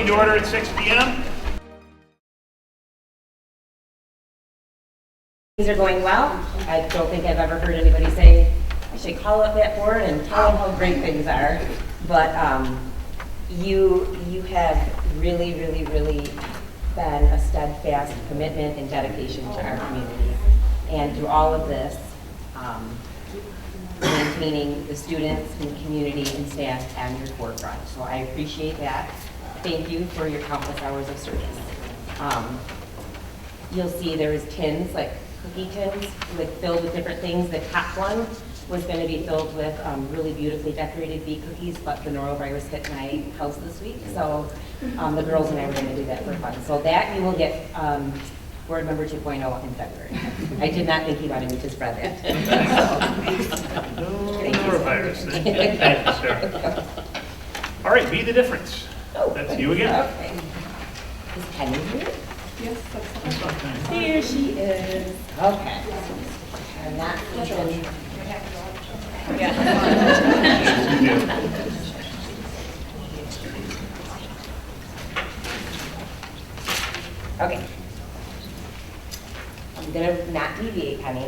to order at 6 p.m. Things are going well. I don't think I've ever heard anybody say, I should call up that board and tell them how great things are. But you have really been a steadfast commitment and dedication to our community. And through all of this, maintaining the students and community and staff at your forefront. So I appreciate that. Thank you for your countless hours of service. You'll see there's tins, like cookie tins, filled with different things. The top one was going to be filled with really beautifully decorated bee cookies, but the norovirus hit my house this week, so the girls and I were going to do that for fun. So that you will get board member 2.0 in February. I did not think he wanted me to spread that. Norovirus. Thank you, sir. All right, be the difference. Oh, that's you again. Okay. Is Penny here? Yes, that's okay. Here she is. Okay. I'm not even. Okay. I'm gonna not deviate, Penny.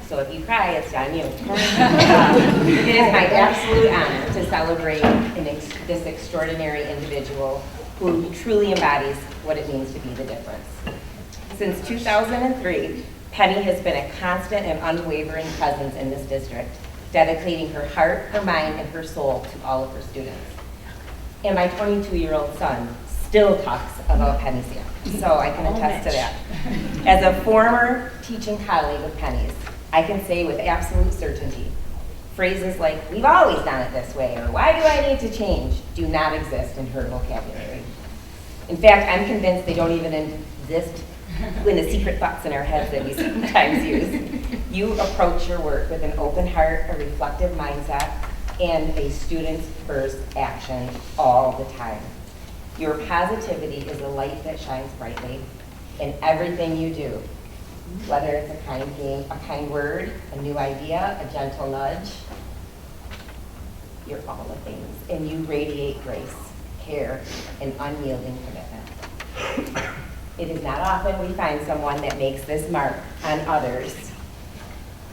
So if you cry, it's on you. It is my absolute honor to celebrate this extraordinary individual who truly embodies what it means to be the difference. Since 2003, Penny has been a constant and unwavering presence in this district, dedicating her heart, her mind, and her soul to all of her students. And my 22-year-old son still talks about Penny's Camp, so I can attest to that. As a former teaching colleague of Penny's, I can say with absolute certainty, phrases like, "we've always done it this way," or "why do I need to change," do not exist in her vocabulary. In fact, I'm convinced they don't even exist in the secret thoughts in our heads that we sometimes use. You approach your work with an open heart, a reflective mindset, and a student's first action all the time. Your positivity is a light that shines brightly in everything you do, whether it's a kind word, a new idea, a gentle nudge. You're all the things, and you radiate grace, care, and unyielding commitment. It is not often we find someone that makes this mark on others,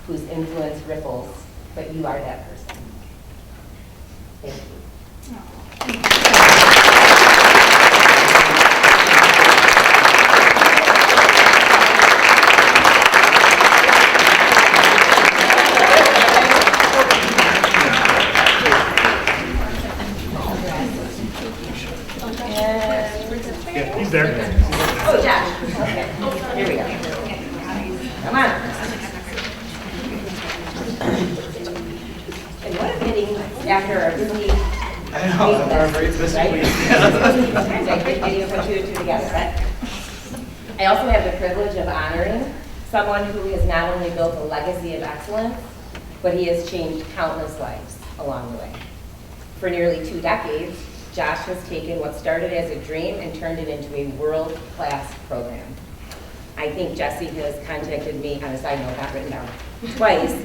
whose influence ripples, but you are that person. Thank you. Yeah, he's there. Oh, Josh. Okay. Here we go. Come on. And what a fitting after a busy I know, I'm afraid this week. It's a great video to put two and two together, right? I also have the privilege of honoring someone who has not only built a legacy of excellence, but he has changed countless lives along the way. For nearly 2 decades, Josh has taken what started as a dream and turned it into a world-class program. I think Jesse has contacted me, on a side note, not written down, twice,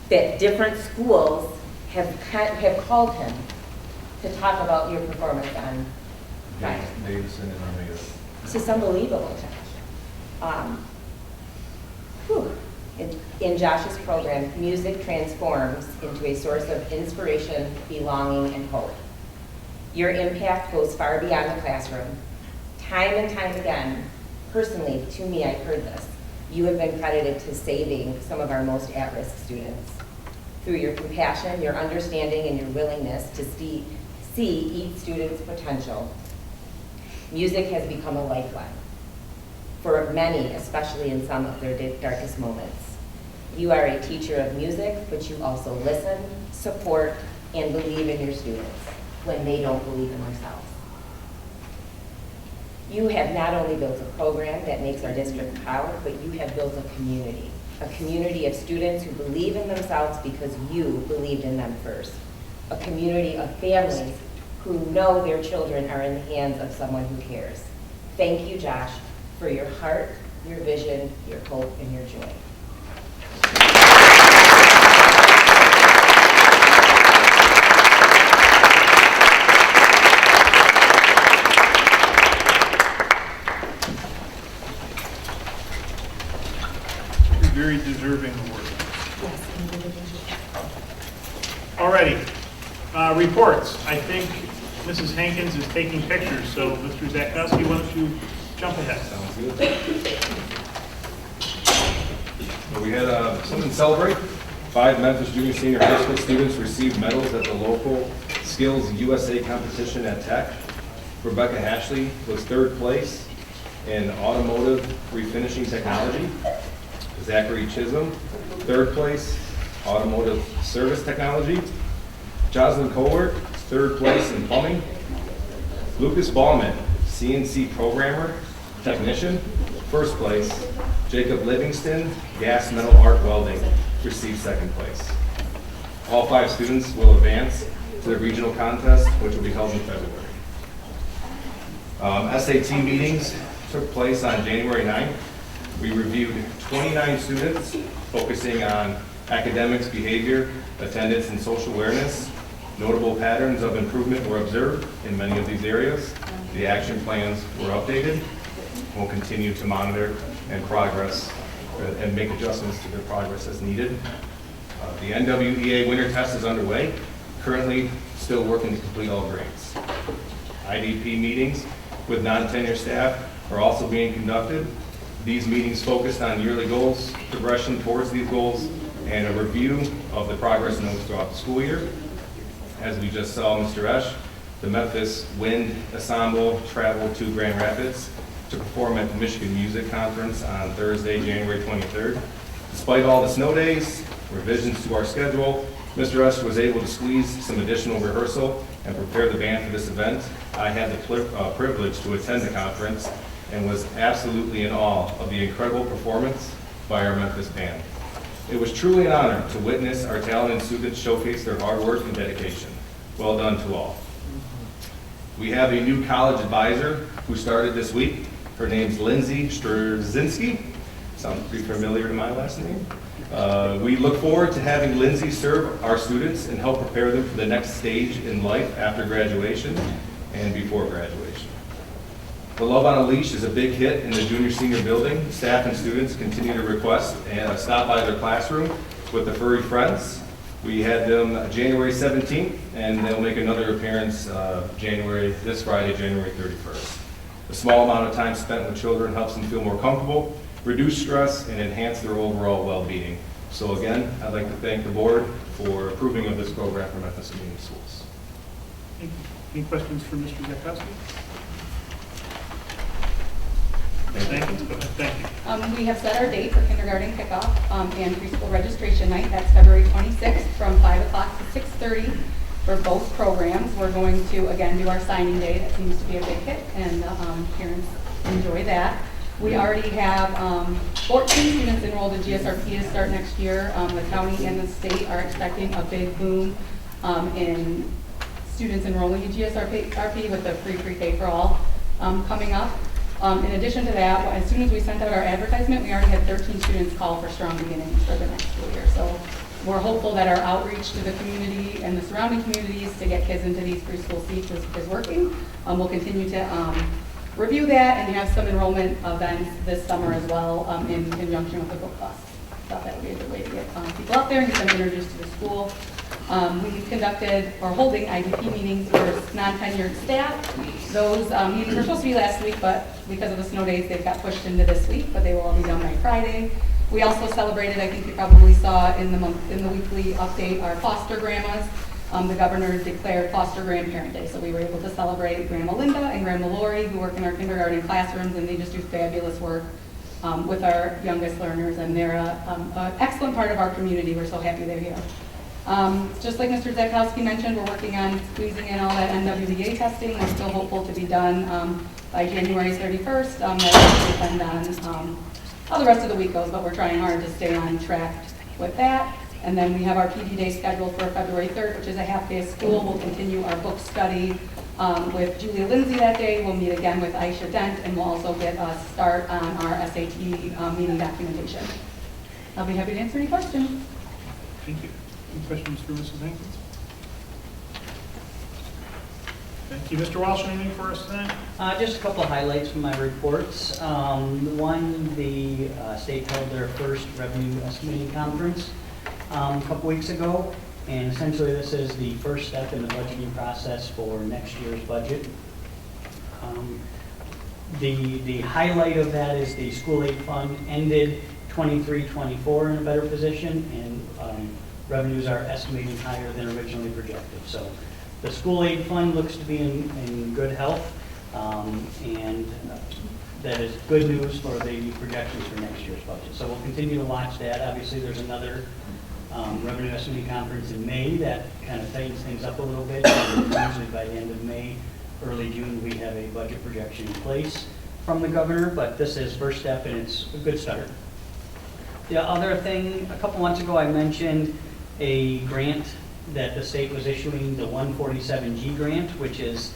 that different schools have called him to talk about your performance on Friday. Davidson and Omega. It's just unbelievable, Josh. In Josh's program, music transforms into a source of inspiration, belonging, and hope. Your impact goes far beyond the classroom. Time and time again, personally, to me, I've heard this, you have been credited to saving some of our most at-risk students. Through your compassion, your understanding, and your willingness to see each student's potential, music has become a lifeline for many, especially in some of their darkest moments. You are a teacher of music, but you also listen, support, and believe in your students when they don't believe in themselves. You have not only built a program that makes our district proud, but you have built a community of students who believe in themselves because you believed in them first. A community of families who know their children are in the hands of someone who cares. Thank you, Josh, for your heart, your vision, your hope, and your joy. deserving award. Alrighty, reports. I think Mrs. Hankins is taking pictures, so Mr. Zakowski, why don't you jump ahead? Sounds good. Well, we had something to celebrate. 5 Memphis Junior Senior High School students received medals at the local Skills USA competition at Tech. Rebecca Hashley was 3rd place in automotive refinishing technology. Zachary Chisholm, 3rd place, automotive service technology. Jocelyn Colbert, 3rd place in plumbing. Lucas Ballman, CNC programmer, technician, 1st place. Jacob Livingston, gas metal arc welding, received 2nd place. All 5 students will advance to the regional contest, which will be held in February. SAT meetings took place on January 9th. We reviewed 29 students focusing on academics, behavior, attendance, and social awareness. Notable patterns of improvement were observed in many of these areas. The action plans were updated. We'll continue to monitor and progress and make adjustments to the progress as needed. The NWEA winter test is underway. Currently, still working to complete all grades. IDP meetings with non-tenure staff are also being conducted. These meetings focused on yearly goals, progression towards these goals, and a review of the progress notes throughout the school year. As we just saw, Mr. Esch, the Memphis Wind Ensemble traveled to Grand Rapids to perform at the Michigan Music Conference on Thursday, January 23rd. Despite all the snow days, revisions to our schedule, Mr. Esch was able to squeeze some additional rehearsal and prepare the band for this event. I had the privilege to attend the conference and was absolutely in awe of the incredible performance by our Memphis band. It was truly an honor to witness our talented students showcase their hard work and dedication. Well done to all. We have a new college advisor who started this week. Her name's Lindsay Straczynski. Sounds pretty familiar to my last name. We look forward to having Lindsay serve our students and help prepare them for the next stage in life after graduation and before graduation. The Love on a Leash is a big hit in the junior senior building. Staff and students continue to request and stop by their classroom with the furry friends. We had them January 17th, and they'll make another appearance this Friday, January 31st. The small amount of time spent with children helps them feel more comfortable, reduce stress, and enhance their overall well-being. So again, I'd like to thank the board for approving of this program for Memphis Community Schools. Thank you. Any questions for Mr. Zakowski? Thank you. Go ahead. Thank you. We have set our date for kindergarten kickoff and preschool registration night. That's February 26th from 5 o'clock to 6:30 for both programs. We're going to, again, do our signing day. That seems to be a big hit, and parents enjoy that. We already have 14 students enrolled in GSRP to start next year. The county and the state are expecting a big boom in students enrolling in GSRP with the free pre-K for all coming up. In addition to that, as soon as we sent out our advertisement, we already had 13 students call for Strong Beginnings for the next school year. So we're hopeful that our outreach to the community and the surrounding communities to get kids into these preschool seats is working. We'll continue to review that and have some enrollment events this summer as well in conjunction with the book bus. Thought that would be a good way to get people out there and get them introduced to the school. We've conducted or holding IDP meetings for non-tenured staff. Those meetings were supposed to be last week, but because of the snow days, they've got pushed into this week, but they will all be done by Friday. We also celebrated, I think you probably saw in the weekly update, our foster grandmas. The governor declared Foster Grandparent Day, so we were able to celebrate Grandma Linda and Grandma Lori, who work in our kindergarten classrooms, and they just do fabulous work with our youngest learners, and they're an excellent part of our community. We're so happy they're here. Just like Mr. Zakowski mentioned, we're working on squeezing in all that NWDA testing. We're still hopeful to be done by January 31st. That will depend on how the rest of the week goes, but we're trying hard to stay on track with that. And then we have our PD Day scheduled for February 3rd, which is a half day of school. We'll continue our book study with Julia Lindsay that day. We'll meet again with Aisha Dent, and we'll also get a start on our SAT meeting documentation. I'll be happy to answer any questions. Thank you. Any questions for Mrs. Hankins? Thank you. Mr. Walsh, anything for us tonight? Just a couple of highlights from my reports. One, the state held their first revenue estimating conference a couple weeks ago, and essentially this is the first step in the budgeting process for next year's budget. The highlight of that is the school aid fund ended 23-24 in a better position, and revenues are estimating higher than originally projected. So the school aid fund looks to be in good health, and that is good news for the projections for next year's budget. So we'll continue to watch that. Obviously, there's another revenue estimating conference in May that kind of tightens things up a little bit. And usually by the end of May, early June, we have a budget projection in place from the governor, but this is first step and it's a good start. The other thing, a couple months ago, I mentioned a grant that the state was issuing, the 147G grant, which is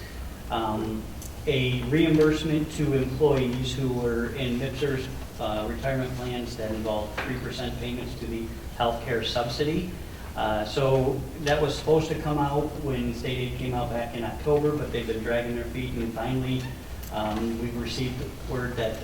a reimbursement to employees who were in MIPSR's retirement plans that involved 3% payments to the healthcare subsidy. So that was supposed to come out when state aid came out back in October, but they've been dragging their feet, and finally we've received word that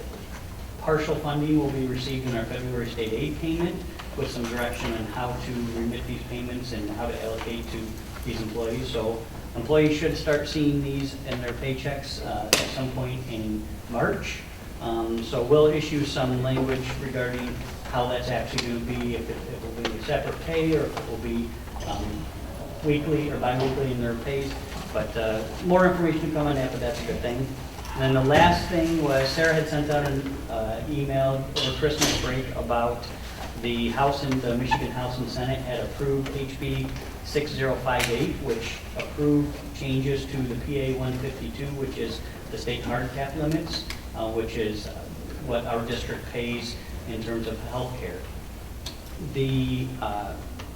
partial funding will be received in our February state aid payment with some direction on how to remit these payments and how to allocate to these employees. So employees should start seeing these in their paychecks at some point in March. So we'll issue some language regarding how that's actually going to be, if it will be separate pay or if it will be weekly or bi-weekly in their pays. But more information to come on that, but that's a good thing. And then the last thing was Sarah had sent out an email over Christmas break about the House and the Michigan House and Senate had approved HB 6058, which approved changes to the PA 152, which is the state hard cap limits, which is what our district pays in terms of health care. The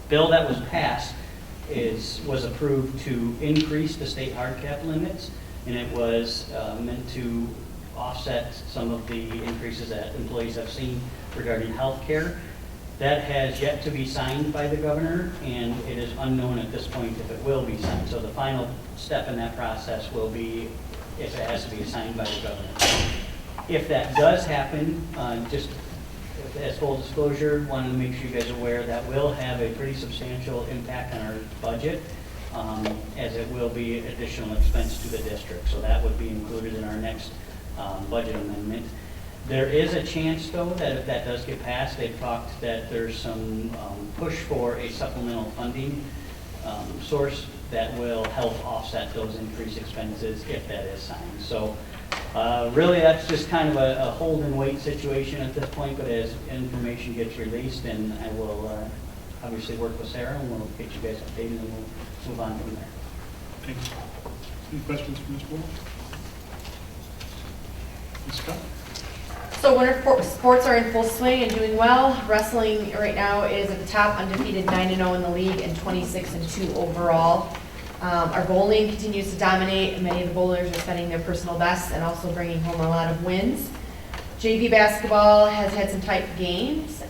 bill that was passed was approved to increase the state hard cap limits, and it was meant to offset some of the increases that employees have seen regarding health care. That has yet to be signed by the governor, and it is unknown at this point if it will be signed. So the final step in that process will be if it has to be signed by the governor. If that does happen, just as full disclosure, wanted to make sure you guys are aware that will have a pretty substantial impact on our budget, as it will be additional expense to the district. So that would be included in our next budget amendment. There is a chance, though, that if that does get passed, they've talked that there's some push for a supplemental funding source that will help offset those increased expenses if that is signed. So really, that's just kind of a hold and wait situation at this point, but as information gets released, and I will obviously work with Sarah, and we'll get you guys updated, and we'll move on from there. Thanks. Any questions for Ms. Wolf? Ms. Scott? So winter sports are in full swing and doing well. Wrestling right now is at the top, undefeated 9-0 in the league and 26-2 overall. Our bowling continues to dominate. Many of the bowlers are setting their personal bests and also bringing home a lot of wins. JV basketball has had some tight games,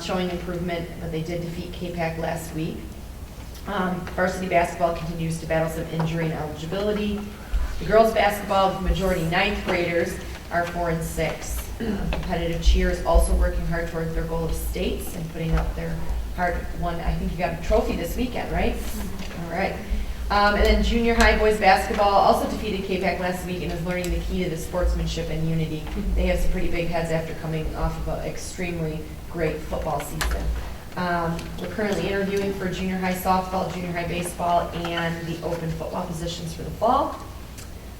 showing improvement, but they did defeat K-Pac last week. Varsity basketball continues to battle some injury and eligibility. The girls basketball, majority 9th graders, are 4 and 6. Competitive cheer is also working hard towards their goal of states and putting up their hard one. I think you got a trophy this weekend, right? All right. And then junior high boys basketball also defeated K-Pac last week and is learning the key to the sportsmanship and unity. They have some pretty big heads after coming off of an extremely great football season. We're currently interviewing for junior high softball, junior high baseball, and the open football positions for the fall.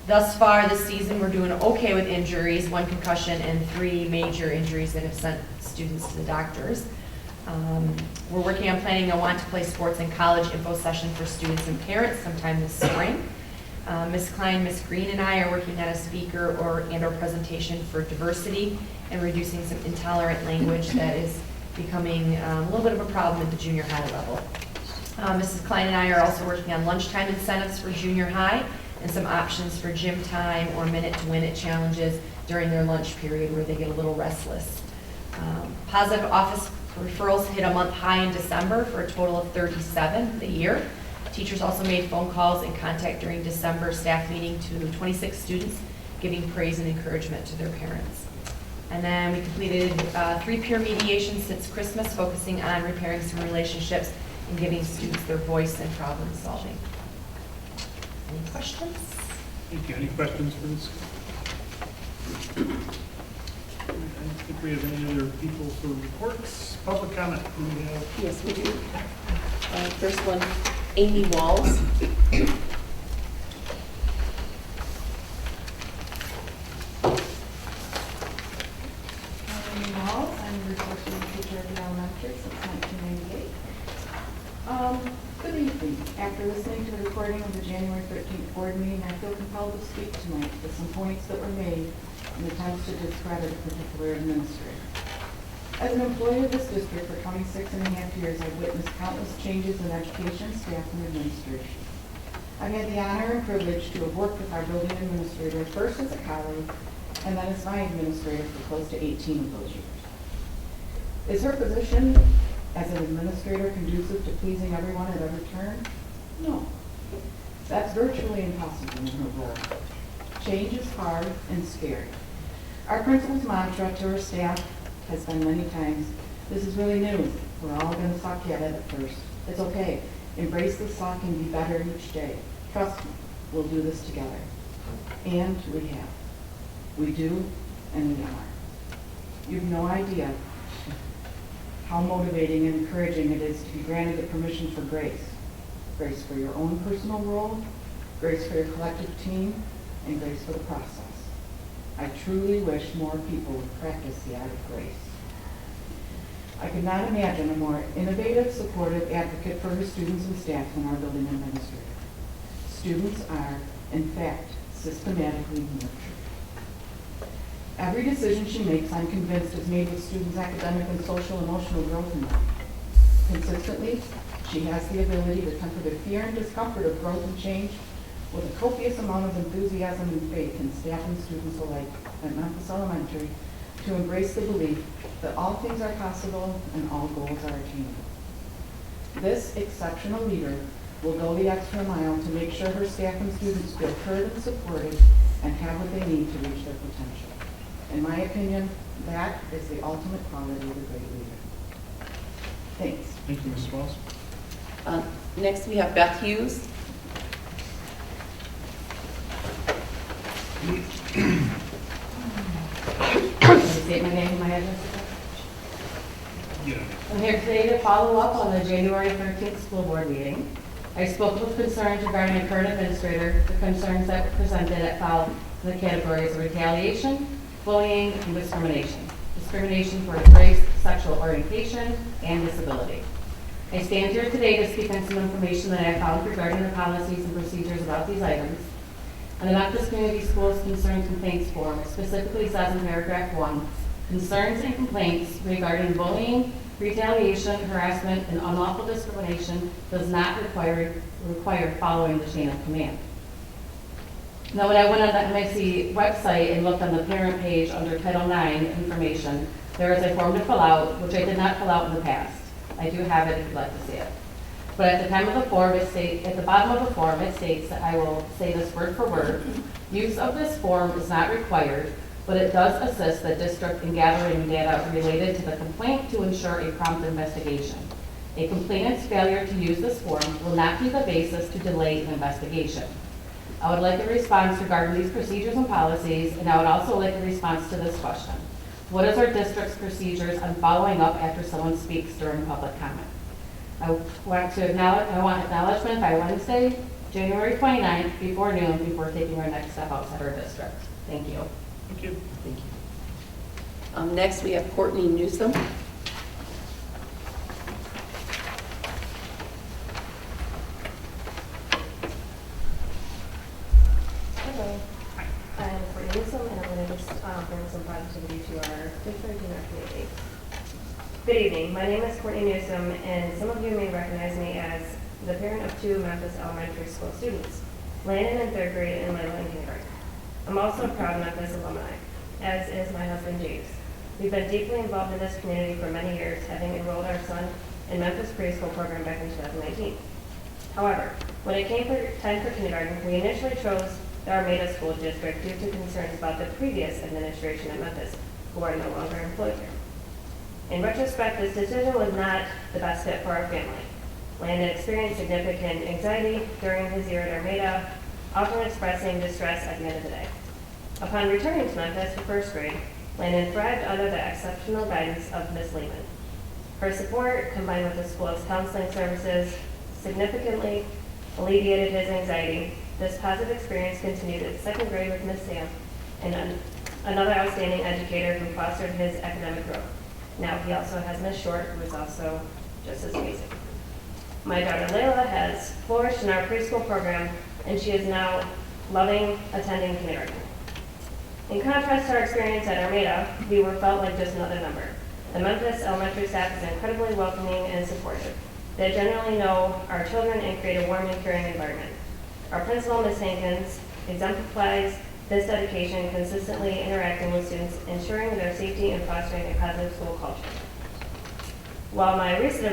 Thus far this season, we're doing okay with injuries, 1 concussion and 3 major injuries that have sent students to the doctors. We're working on planning a want to play sports in college info session for students and parents sometime this spring. Ms. Klein, Ms. Green, and I are working on a speaker and/or presentation for diversity and reducing some intolerant language that is becoming a little bit of a problem at the junior high level. Mrs. Klein and I are also working on lunchtime incentives for junior high and some options for gym time or minute-to-win-it challenges during their lunch period where they get a little restless. Positive office referrals hit a month high in December for a total of 37 the year. Teachers also made phone calls and contact during December staff meeting to 26 students, giving praise and encouragement to their parents. And then we completed 3 peer mediations since Christmas, focusing on repairing some relationships and giving students their voice in problem solving. Any questions? Thank you. Any questions for this? I don't think we have any other people for reports. Public comment, do we have? Yes, we do. First one, Amy Walls. Amy Walls, I'm the resource teacher at the elementary since 1998. Good evening. After listening to the recording of the January 13th board meeting, I feel compelled to speak tonight to some points that were made in attempts to discredit a particular administrator. As an employee of this district for 26 and a half years, I've witnessed countless changes in education, staff, and administration. I've had the honor and privilege to have worked with our building administrator, first as a colleague, and then as my administrator for close to 18 of those years. Is her position as an administrator conducive to pleasing everyone at every turn? No. That's virtually impossible in her role. Change is hard and scary. Our principal's mantra to her staff has been many times, this is really new. We're all going to suck at it at first. It's okay. Embrace the suck and be better each day. Trust me, we'll do this together. And we have. We do, and we are. You have no idea how motivating and encouraging it is to be granted the permission for grace. Grace for your own personal role, grace for your collective team, and grace for the process. I truly wish more people would practice the art of grace. I could not imagine a more innovative, supportive advocate for her students and staff than our building administrator. Students are, in fact, systematically nurtured. Every decision she makes, I'm convinced, is made with students' academic and social emotional growth in mind. Consistently, she has the ability to temper the fear and discomfort of growth and change with a copious amount of enthusiasm and faith in staff and students alike at Memphis Elementary to embrace the belief that all things are possible and all goals are attainable. This exceptional leader will go the extra mile to make sure her staff and students feel heard and supported and have what they need to reach their potential. In my opinion, that is the ultimate quality of a great leader. Thanks. Thank you, Ms. Walls. Next, we have Beth Hughes. State my name and my address. Yeah. I'm here today to follow up on the January 13th school board meeting. I spoke with concerns regarding a current administrator, the concerns that were presented that fall in the categories of retaliation, bullying, and discrimination. Discrimination for race, sexual orientation, and disability. I stand here today to speak on some information that I found regarding the policies and procedures about these items. And the Memphis Community Schools Concerns Complaints Form specifically says in paragraph 1, concerns and complaints regarding bullying, retaliation, harassment, and unlawful discrimination does not require following the chain of command. Now, when I went on the MIC website and looked on the parent page under Title IX information, there is a form to fill out, which I did not fill out in the past. I do have it if you'd like to see it. But at the time of the form, it states, at the bottom of the form, it states that I will say this word for word. Use of this form is not required, but it does assist the district in gathering data related to the complaint to ensure a prompt investigation. A complainant's failure to use this form will not be the basis to delay an investigation. I would like a response regarding these procedures and policies, and I would also like a response to this question. What is our district's procedures on following up after someone speaks during public comment? I want acknowledgement by Wednesday, January 29th, before noon, before taking our next step outside our district. Thank you. Thank you. Thank you. Next, we have Courtney Newsom. Hello, I'm Courtney Newsom, and I'm going to just bring some positivity to our district and our community. Good evening, my name is Courtney Newsom, and some of you may recognize me as the parent of 2 Memphis Elementary School students, Landon in 3rd grade and Layla in kindergarten. I'm also a proud Memphis alumni, as is my husband James. We've been deeply involved in this community for many years, having enrolled our son in Memphis preschool program back in 2019. However, when it came time for kindergarten, we initially chose the Armada School District due to concerns about the previous administration at Memphis, who are no longer employed here. In retrospect, this decision was not the best fit for our family. Landon experienced significant anxiety during his year at Armada, often expressing distress at the end of the day. Upon returning to Memphis for first grade, Landon thrived under the exceptional guidance of Ms. Lehman. Her support, combined with the school's counseling services, significantly alleviated his anxiety. This positive experience continued at second grade with Ms. Sam, and another outstanding educator who fostered his academic growth. Now he also has Ms. Short, who is also just as amazing. My daughter Layla has flourished in our preschool program, and she is now loving attending kindergarten. In contrast to our experience at Armada, we were felt like just another number. The Memphis elementary staff is incredibly welcoming and supportive. They generally know our children and create a warm and caring environment. Our principal, Ms. Hankins, exemplifies this dedication, consistently interacting with students, ensuring their safety and fostering a positive school culture. While my recent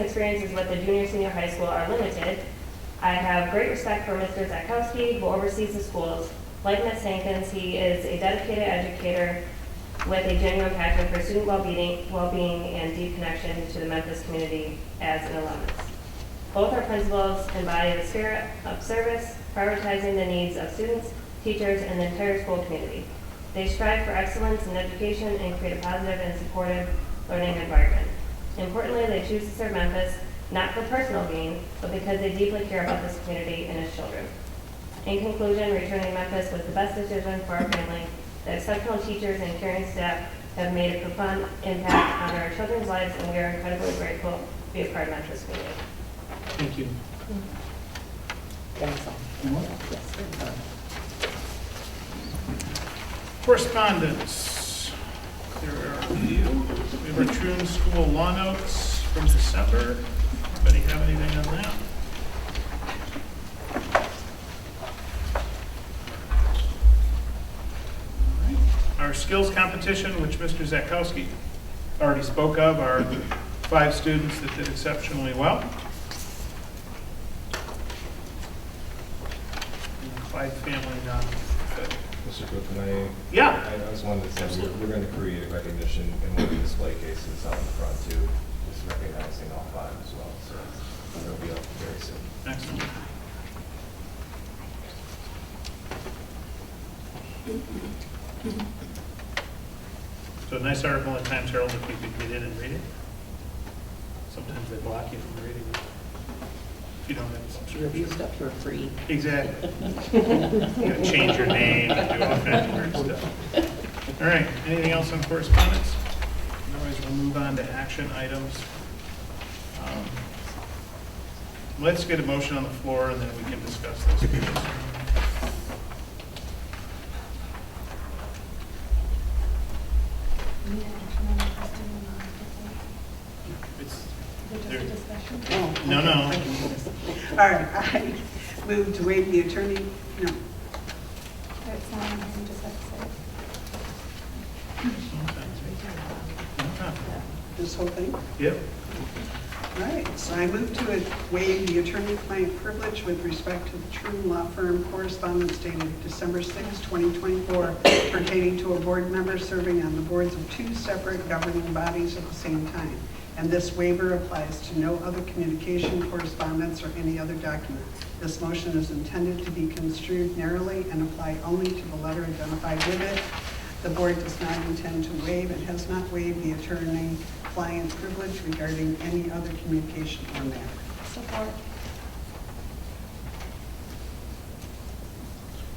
experiences with the junior senior high school are limited, I have great respect for Mr. Zakowski, who oversees the schools. Like Ms. Hankins, he is a dedicated educator with a genuine passion for student well-being and deep connection to the Memphis community as an alumnus. Both our principals embody the spirit of service, prioritizing the needs of students, teachers, and the entire school community. They strive for excellence in education and create a positive and supportive learning environment. Importantly, they choose to serve Memphis not for personal gain, but because they deeply care about this community and its children. In conclusion, returning to Memphis was the best decision for our family. The exceptional teachers and caring staff have made a profound impact on our children's lives, and we are incredibly grateful to be a part of Memphis community. Thank you. That's all. Correspondence. There are a few. We have our Troon School law notes from December. Anybody have anything on that? All right. Our skills competition, which Mr. Zakowski already spoke of, are 5 students that did exceptionally well. And the Clyde family nonprofit. Mr. Cook, can Yeah. I just wanted to say, we're going to create a recognition in one of the display cases out in the front too, just recognizing all 5 as well, so it'll be up very soon. Excellent. So a nice article in Times Herald if you could get in and read it. Sometimes they block you from reading it. If you don't have some sort Review stuff for free. Exactly. You gotta change your name and do all kinds of weird stuff. All right, anything else on correspondence? Otherwise, we'll move on to action items. Let's get a motion on the floor and then we can discuss those. It's- there- No, no. All right, I move to waive the attorney, no, That's not, you just have to say. this whole thing. Yep. All right, so I move to waive the attorney-client privilege with respect to the True Law Firm correspondence dated December 6, 2024, pertaining to a board member serving on the boards of 2 separate governing bodies at the same time. And this waiver applies to no other communication, correspondence, or any other document. This motion is intended to be construed narrowly and apply only to the letter identified with it. The board does not intend to waive and has not waived the attorney-client privilege regarding any other communication or matter. Support.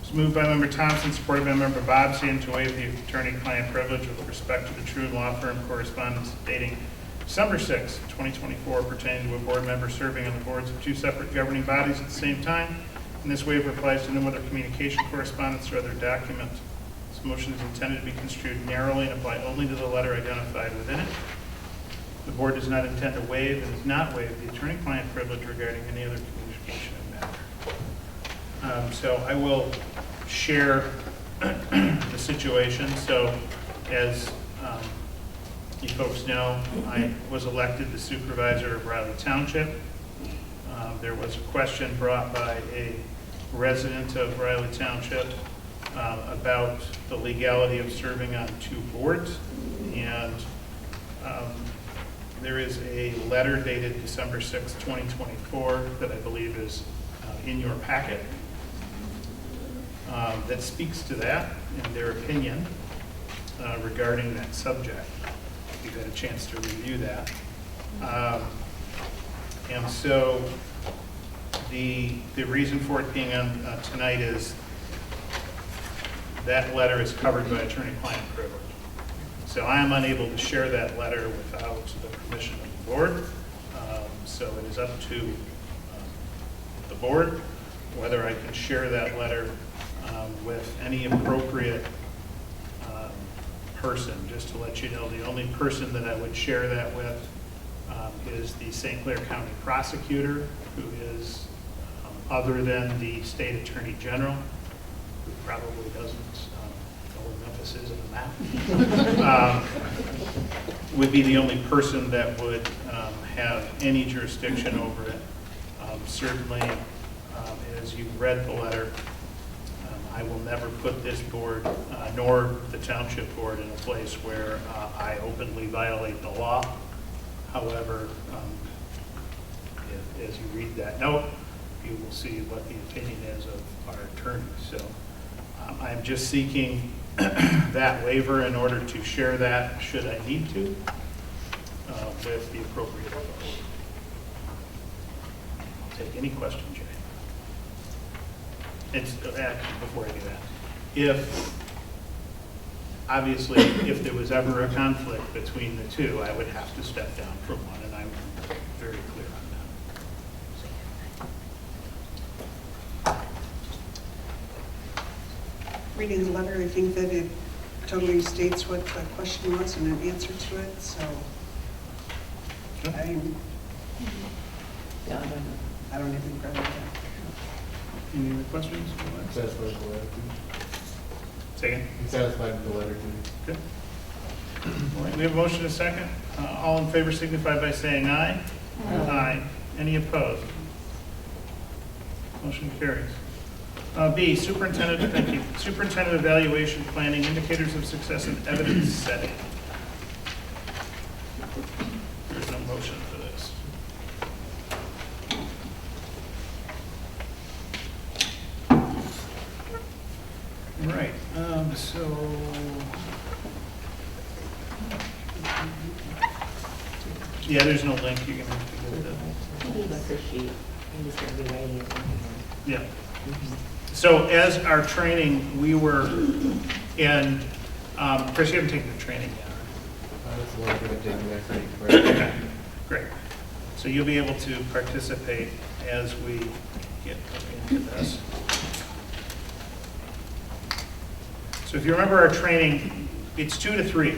It's moved by Member Thompson, supported by Member Bobsian to waive the attorney-client privilege with respect to the True Law Firm correspondence dating December 6, 2024, pertaining to a board member serving on the boards of 2 separate governing bodies at the same time. And this waiver applies to no other communication, correspondence, or other document. This motion is intended to be construed narrowly and apply only to the letter identified within it. The board does not intend to waive and does not waive the attorney-client privilege regarding any other communication or matter. So I will share the situation. So as you folks know, I was elected the supervisor of Riley Township. There was a question brought by a resident of Riley Township about the legality of serving on 2 boards. And there is a letter dated December 6, 2024 that I believe is in your packet that speaks to that and their opinion regarding that subject. You've had a chance to review that. And so the reason for it being on tonight is that letter is covered by attorney-client privilege. So I am unable to share that letter without the permission of the board. So it is up to the board whether I can share that letter with any appropriate person. Just to let you know, the only person that I would share that with is the St. Clair County prosecutor, who is other than the state attorney general, who probably doesn't know where Memphis is on the map, would be the only person that would have any jurisdiction over it. Certainly, as you read the letter, I will never put this board, nor the township board, in a place where I openly violate the law. However, as you read that note, you will see what the opinion is of our attorney. So I'm just seeking that waiver in order to share that, should I need to, with the appropriate authority. I'll take any question, Jay. It's actually, before I do that, obviously, if there was ever a conflict between the two, I would have to step down from one, and I'm very clear on that. Reading the letter, I think that it totally states what the question was and an answer to it, so I don't even grab that. Any other questions? Satisfied with the letter, too. Say again? Satisfied with the letter, too. Good. All right, we have a motion and a second. All in favor signify by saying aye. Aye. Any opposed? Motion carries. B, superintendent, thank you. Superintendent evaluation planning, indicators of success and evidence setting. There's no motion for this. All right, so yeah, there's no link. You're gonna have to go to the. Yeah. So as our training, we were in, Chris, you haven't taken the training yet, That's the one I'm going to take next week. right? Okay, great. So you'll be able to participate as we get into this. So if you remember our training, it's 2 to 3.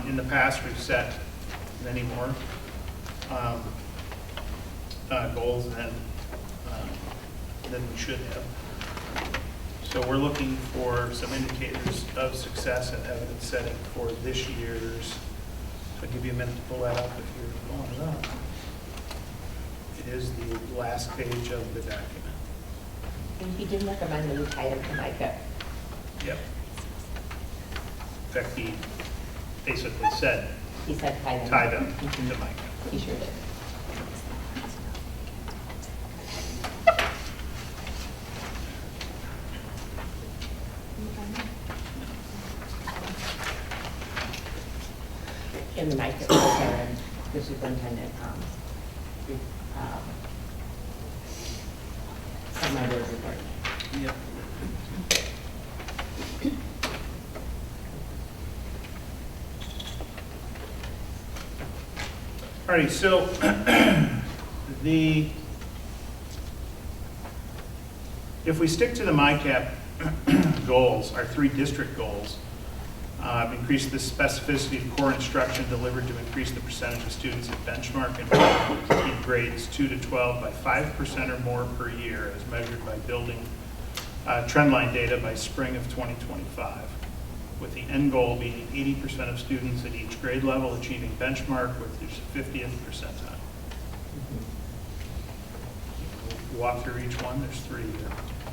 In the past, we've set many more goals than we should have. So we're looking for some indicators of success and evidence setting for this year's. So I'll give you a minute to pull that up if you're pulling it up. It is the last page of the document. And he did recommend that we tie them to Micah. Yep. In fact, he basically said, He said tie them. tie them to Micah. He sure did. In the Micah program, the superintendent, some member of the board. Yep. All right, so if we stick to the MyCap goals, our 3 district goals, increase the specificity of core instruction delivered to increase the percentage of students at benchmark and in grades 2 to 12 by 5% or more per year as measured by building trendline data by spring of 2025. with the end goal being 80% of students at each grade level achieving benchmark with their 50th percentile. Walk through each one, there's 3 here.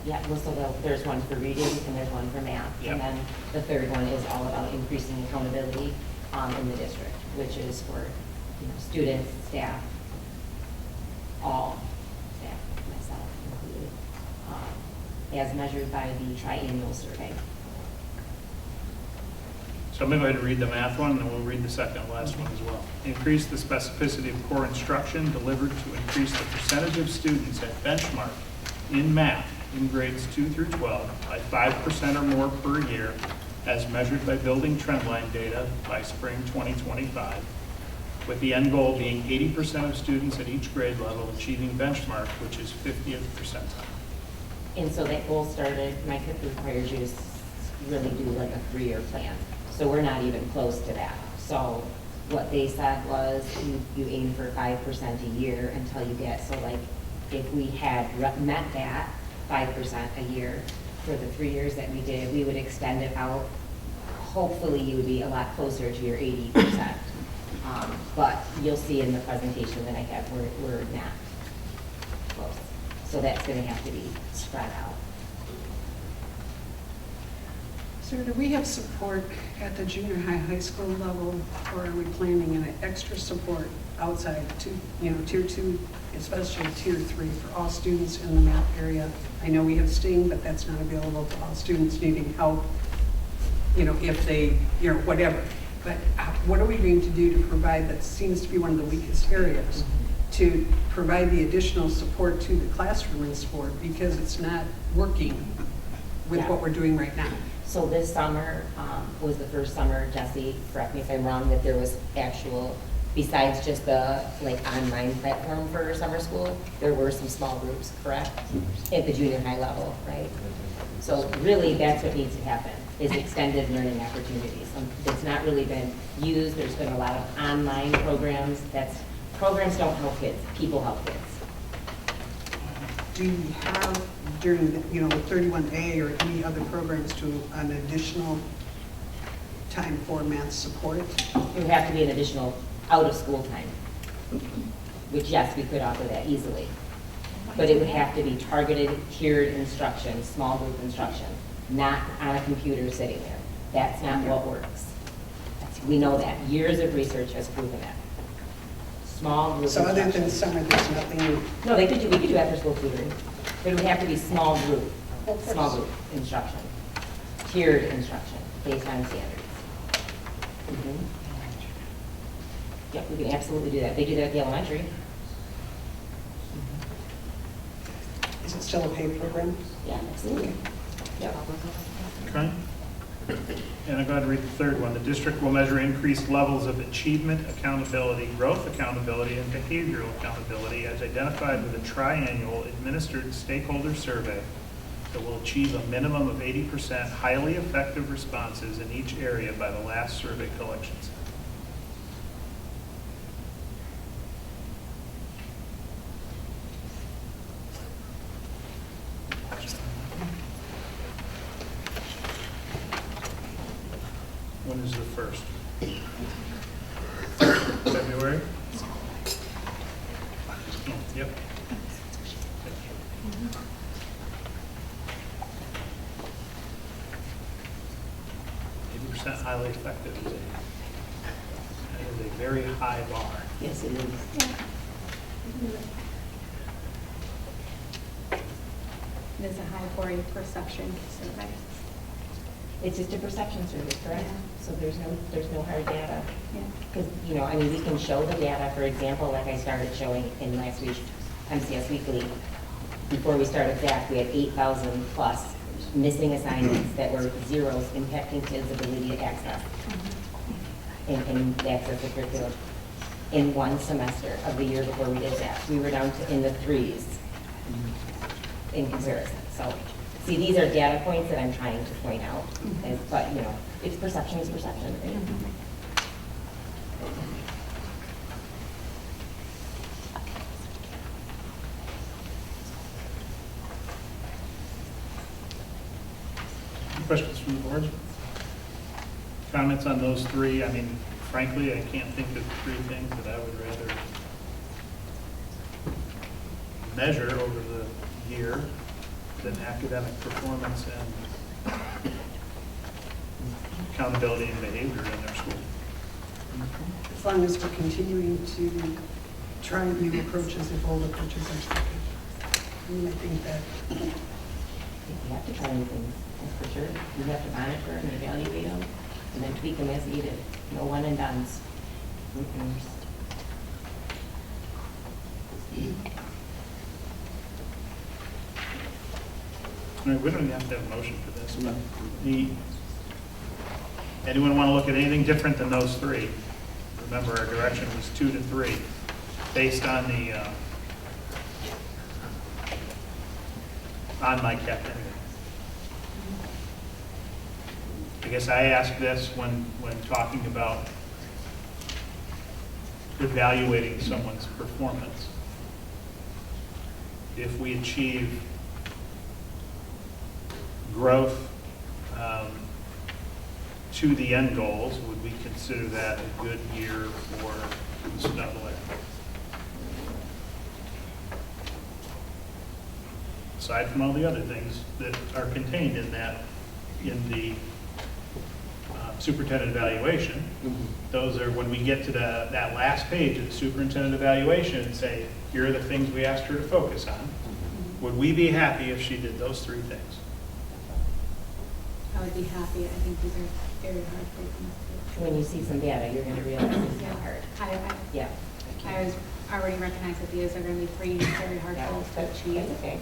Yeah, well, so there's one for reading and there's one for math. Yep. And then the third one is all about increasing accountability in the district, which is for students, staff, all staff, myself included, as measured by the triennial survey. So I'm going to go ahead and read the math one, and then we'll read the second and last one as well. Increase the specificity of core instruction delivered to increase the percentage of students at benchmark in math in grades 2 through 12 by 5% or more per year as measured by building trendline data by spring 2025, with the end goal being 80% of students at each grade level achieving benchmark, which is 50th percentile. And so that goal started, my CIP requires you to really do like a 3-year plan. So we're not even close to that. So what they said was you aim for 5% a year until you get, so like if we had met that 5% a year for the 3 years that we did, we would extend it out. Hopefully you would be a lot closer to your 80%. But you'll see in the presentation that I have, we're not close. So that's going to have to be spread out. Sir, do we have support at the junior high school level, or are we planning an extra support outside tier 2, especially tier 3 for all students in the math area? I know we have STING, but that's not available to all students needing help, if they, whatever. But what are we going to do to provide, that seems to be one of the weakest areas, to provide the additional support to the classroom in sport, because it's not working with what we're doing right now? So this summer was the first summer, Jesse, correct me if I'm wrong, that there was actual, besides just the online platform for summer school, there were some small groups, correct? At the junior high level, right? So really that's what needs to happen, is extended learning opportunities. It's not really been used. There's been a lot of online programs. Programs don't help kids, people help kids. Do you have during the, 31A or any other programs to an additional time for math support? It would have to be an additional out-of-school time, which, yes, we could offer that easily. But it would have to be targeted, tiered instruction, small group instruction, not on a computer sitting there. That's not what works. We know that. Years of research has proven that. Small group So other instruction. than summer, there's nothing? No, we could do after-school tutoring. But it would have to be small group instruction, tiered instruction based on standards. Mm-hmm. Yep, we can absolutely do that. They do that at the elementary. Is it still a paid program? Yeah, absolutely. Yep. Okay. And I'll go ahead and read the third one. The district will measure increased levels of achievement, accountability, growth accountability, and behavioral accountability as identified with a triannual administered stakeholder survey that will achieve a minimum of 80% highly effective responses in each area by the last survey collections. When is the first? February? Oh, yep. 80% highly effective is a very high bar. Yes, it is. It is a high for a perception survey. It's just a perception survey, correct? Yeah. So there's no hard data. Yeah. Because, we can show the data, for example, like I started showing in last week's MCS Weekly. Before we started that, we had 8,000 plus missing assignments that were zeros impacting kids' ability to access and access the curriculum. In one semester of the year before we did that, we were down to in the 3s in comparison. So, see, these are data points that I'm trying to point out. But, it's perception is perception, right? Questions from the board? Comments on those three? I mean, frankly, I can't think of three things that I would rather measure over the year than academic performance and accountability and behavior in their school. As long as we're continuing to try new approaches if old approaches are sticking. I mean, I think that You have to try new things, that's for sure. You have to monitor and evaluate them, and then tweak them as needed. No one and dones. I mean, we don't even have to have a motion for this, but anyone want to look at anything different than those three? Remember, our direction was 2 to 3, based on the, on my cap anyway. I guess I asked this when talking about evaluating someone's performance. If we achieve growth to the end goals, would we consider that a good year for the student athletic? Aside from all the other things that are contained in that, in the superintendent evaluation, those are when we get to that last page of the superintendent evaluation and say, here are the things we asked her to focus on. Would we be happy if she did those three things? I would be happy. I think these are very hard for them. When you see some data, you're going to realize it's not hard. Yeah. I was already recognized that these are going to be three very hard goals to achieve. That's okay.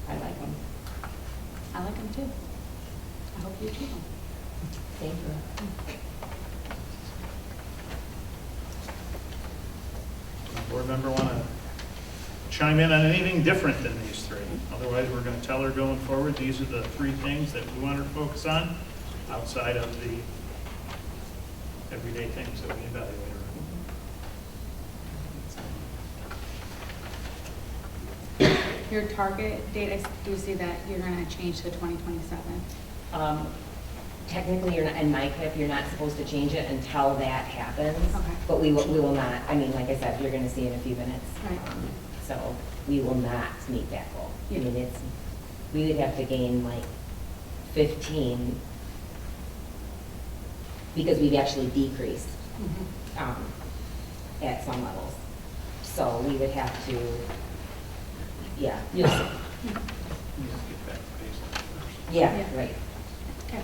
I like them. I like them too. I hope you achieve them. Thank you. Board member want to chime in on anything different than these three? Otherwise, we're going to tell her going forward, these are the three things that we want her to focus on outside of the everyday things that we evaluate her. Your target date, I do see that you're going to change to 2027. Technically, you're not, in my CLIP, you're not supposed to change it until that happens. Okay. But we will not, I mean, like I said, you're going to see in a few minutes. Right. So we will not meet that goal. I Yeah. mean, we would have to gain like 15 because we've actually decreased at some levels. So we would have to, yeah, you'll see. We have to get back to baseline first. Yeah, Yeah. right. Okay.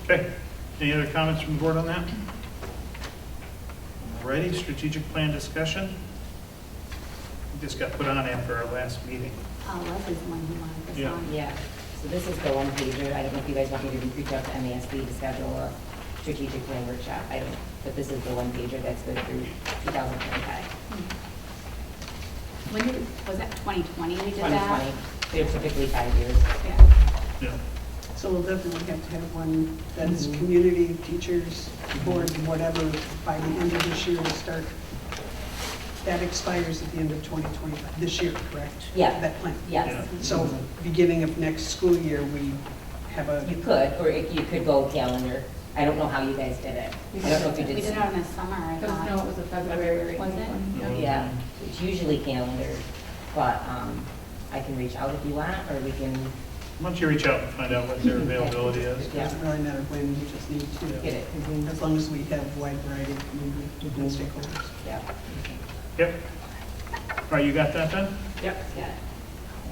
Okay, any other comments from the board on that? Alrighty, strategic plan discussion. This got put on after our last meeting. Leslie's the one who wanted this Yeah. on. Yeah, so this is the one pager. I don't know if you guys want me to reach out to MASB to schedule a strategic plan workshop. I don't, but this is the one pager that's good through 2025. When did, was that 2020 we did 2020, that? they're typically 5 years. Yeah. Yeah. So we'll definitely have to have one that is community, teachers, board, whatever, by the end of this year to start. That expires at the end of 2025, this year, correct? Yeah. That plan? Yes, So beginning of next school year, we have a, you could, or you could go calendar. I don't know how you guys did it. I don't know if you We did. did it in the summer, I thought. No, it was a February. Was it? Yeah, it's usually calendar, but I can reach out if you want, or we can Why don't you reach out and find out what their availability is? it doesn't really matter when, we just need get to, it. as long as we have wide variety of community and stakeholders. Yeah, Yep. All right, you got that then? yeah.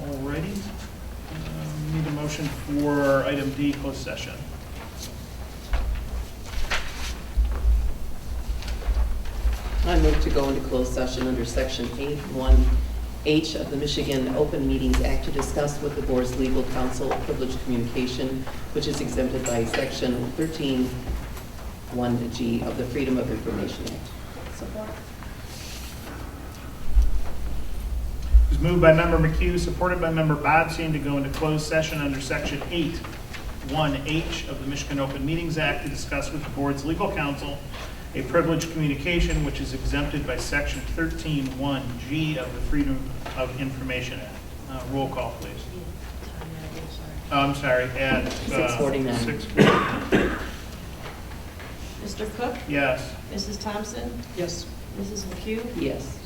Alrighty. Need a motion for item D, closed session. I move to go into closed session under Section 8(1)H of the Michigan Open Meetings Act to discuss with the board's legal counsel privileged communication, which is exempted by Section 13(1)G of the Freedom of Information Act. Support. It was moved by member McHugh, supported by member Bodstein to go into closed session under Section 8(1)H of the Michigan Open Meetings Act to discuss with the board's legal counsel a privileged communication which is exempted by Section 13(1)G of the Freedom of Information Act. Roll call, please. I'm sorry, at 6:49. 6:49. Mr. Cook? Yes. Mrs. Thompson? Yes. Mrs. McHugh? Yes.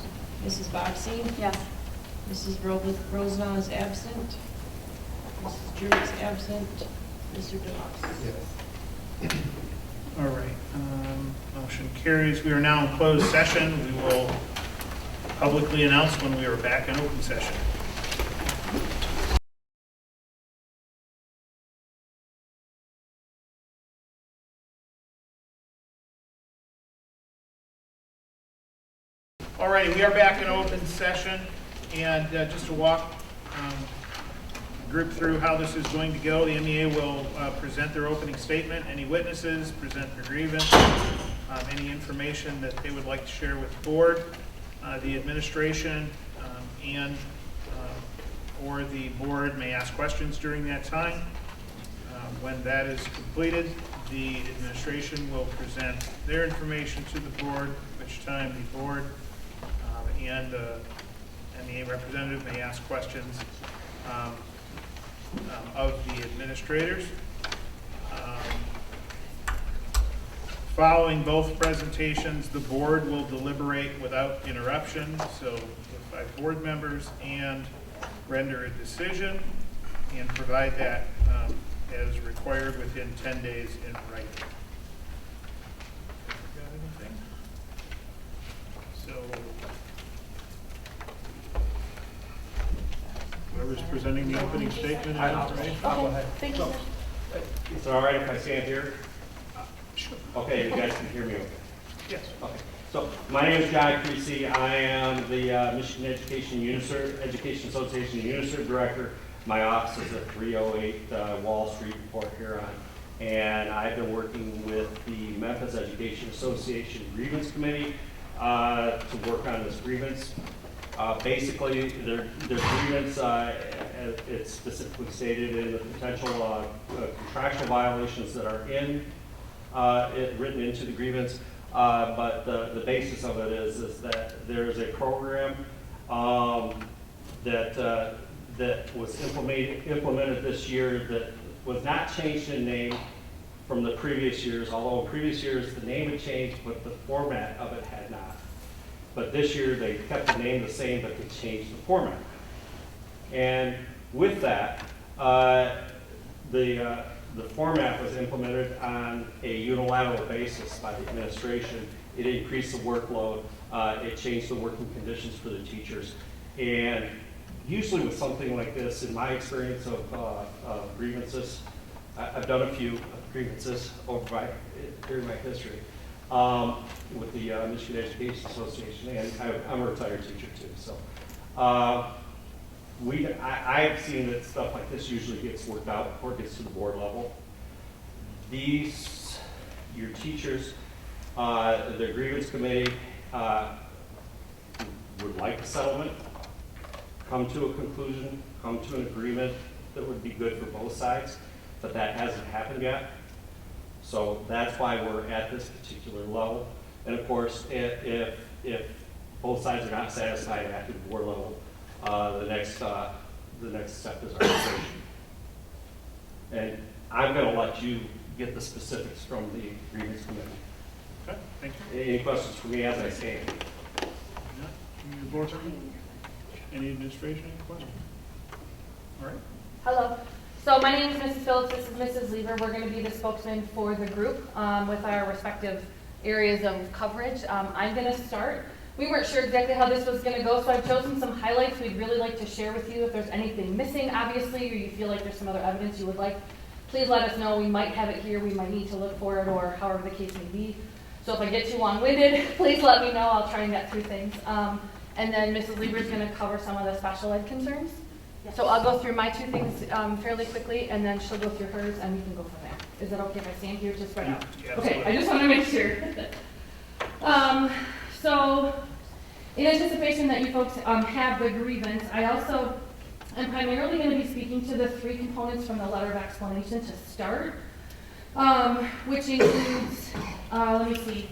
Mrs. Boxey? Yes. Mrs. Rosenau is absent. Mrs. Drew is absent. Mr. DeVos? Yes. All right, motion carries. We are now in closed session. We will publicly announce when we are back in open session. All right, we are back in open session, and just to walk group through how this is going to go, the MEA will present their opening statement, any witnesses, present their grievance, any information that they would like to share with the board, the administration, and or the board may ask questions during that time. When that is completed, the administration will present their information to the board, which time the board and the MEA representative may ask questions of the administrators. Following both presentations, the board will deliberate without interruption, so with 5 board members, and render a decision and provide that as required within 10 days in writing. Got anything? So whoever's presenting the opening statement is ready. Go ahead. Thank you. Is it all right if I stand here? Sure. Okay, you guys can hear me okay? Yes. Okay. So my name is John Creasy. I am the Michigan Education Association UNICERT Director. My office is at 308 Wall Street, Port Huron. And I've been working with the Memphis Education Association Grievance Committee to work on this grievance. Basically, their grievance, it's specifically stated in the potential contractual violations that are written into the grievance. But the basis of it is that there is a program that was implemented this year that was not changed in name from the previous years, although in previous years the name had changed, but the format of it had not. But this year they kept the name the same, but they changed the format. And with that, the format was implemented on a unilateral basis by the administration. It increased the workload. It changed the working conditions for the teachers. And usually with something like this, in my experience of grievances, I've done a few grievances during my history with the Michigan Education Association, and I'm a retired teacher too. So I've seen that stuff like this usually gets worked out before it gets to the board level. Your teachers, the grievance committee would like a settlement, come to a conclusion, come to an agreement that would be good for both sides, but that hasn't happened yet. So that's why we're at this particular level. And of course, if both sides are not satisfied after the board level, the next step is arbitration. And I'm going to let you get the specifics from the grievance committee. Okay, thank you. Any questions for me as I stand? Any board members? Any administration, any questions? All right. Hello. So my name is Mrs. Phillips, this is Mrs. Lever. We're going to be the spokesman for the group with our respective areas of coverage. I'm going to start. We weren't sure exactly how this was going to go, so I've chosen some highlights we'd really like to share with you. If there's anything missing, obviously, or you feel like there's some other evidence you would like, please let us know. We might have it here, we might need to look for it, or however the case may be. So if I get too long-winded, please let me know. I'll try and get through things. And then Mrs. Lieber is going to cover some of the special ed concerns. So I'll go through my 2 things fairly quickly, and then she'll go through hers, and we can go from there. Is that okay if I stand here to spread out? Yeah, Okay, I just want to make sure. So in anticipation that you folks have the grievance, I also am primarily going to be speaking to the 3 components from the letter of explanation to start, which includes, let me see,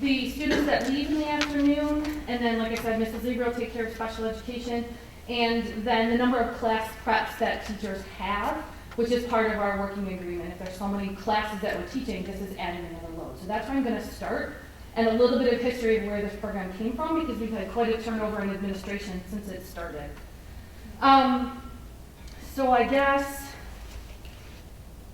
the students that leave in the afternoon, and then, like I said, Mrs. Lieber will take care of special education, and then the number of class preps that teachers have, which is part of our working agreement. If there's so many classes that we're teaching, this is adding another load. So that's where I'm going to start, and a little bit of history of where this program came from, because we've had quite a turnover in administration since it started. So I guess,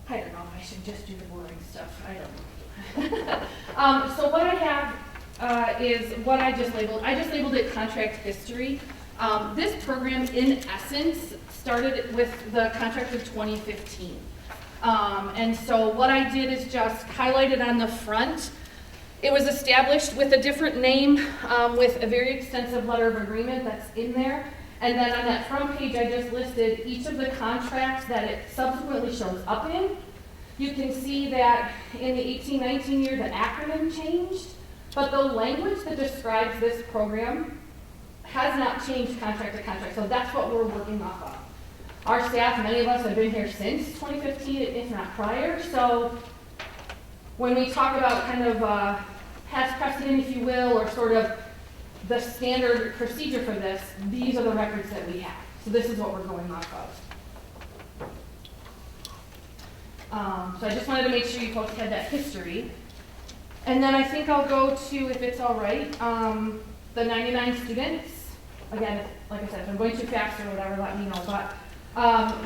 I don't know, I should just do the boring stuff, I don't know. So what I have is what I just labeled. I just labeled it contract history. This program, in essence, started with the contract of 2015. And so what I did is just highlight it on the front. It was established with a different name, with a very extensive letter of agreement that's in there. And then on that front page, I just listed each of the contracts that it subsequently shows up in. You can see that in the 18-19 year, the acronym changed, but the language that describes this program has not changed contract to contract, so that's what we're working off of. Our staff, many of us have been here since 2015, if not prior, so when we talk about kind of past precedent, if you will, or sort of the standard procedure for this, these are the records that we have. So this is what we're going off of. So I just wanted to make sure you folks had that history. And then I think I'll go to, if it's all right, the 99 students. Again, like I said, if I'm going too fast or whatever, let me know. But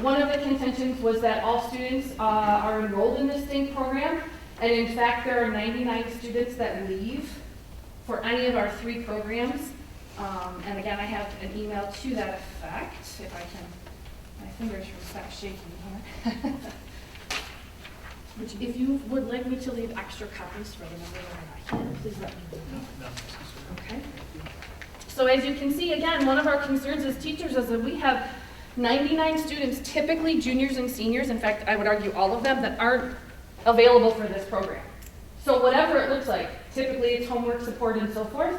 one of the contentions was that all students are enrolled in this STING program. And in fact, there are 99 students that leave for any of our 3 programs. And again, I have an email to that effect, if I can, my fingers will stop shaking here. Which, if you would like me to leave extra copies for the members that are not here, please let me know. Okay. So as you can see, again, one of our concerns as teachers is that we have 99 students, typically juniors and seniors, in fact, I would argue all of them, that aren't available for this program. So whatever it looks like, typically it's homework support and so forth,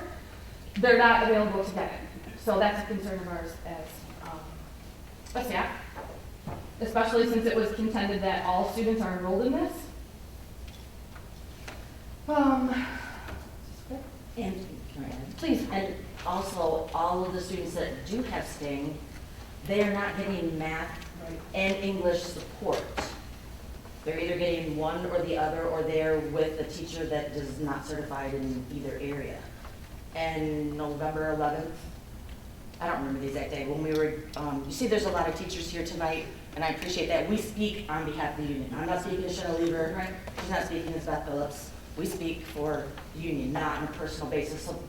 they're not available to get it. So that's a concern of ours as a staff, especially since it was contended that all students are enrolled in this. And, Please. and also, all of the students that do have STING, they are not getting math and English support. They're either getting one or the other, or they're with a teacher that is not certified in either area. And November 11th, I don't remember the exact day, when we were, you see there's a lot of teachers here tonight, and I appreciate that. We speak on behalf of the union. I'm not speaking to Cheryl Lieber. Right. She's not speaking to Beth Phillips. We speak for the union, not on a personal basis, so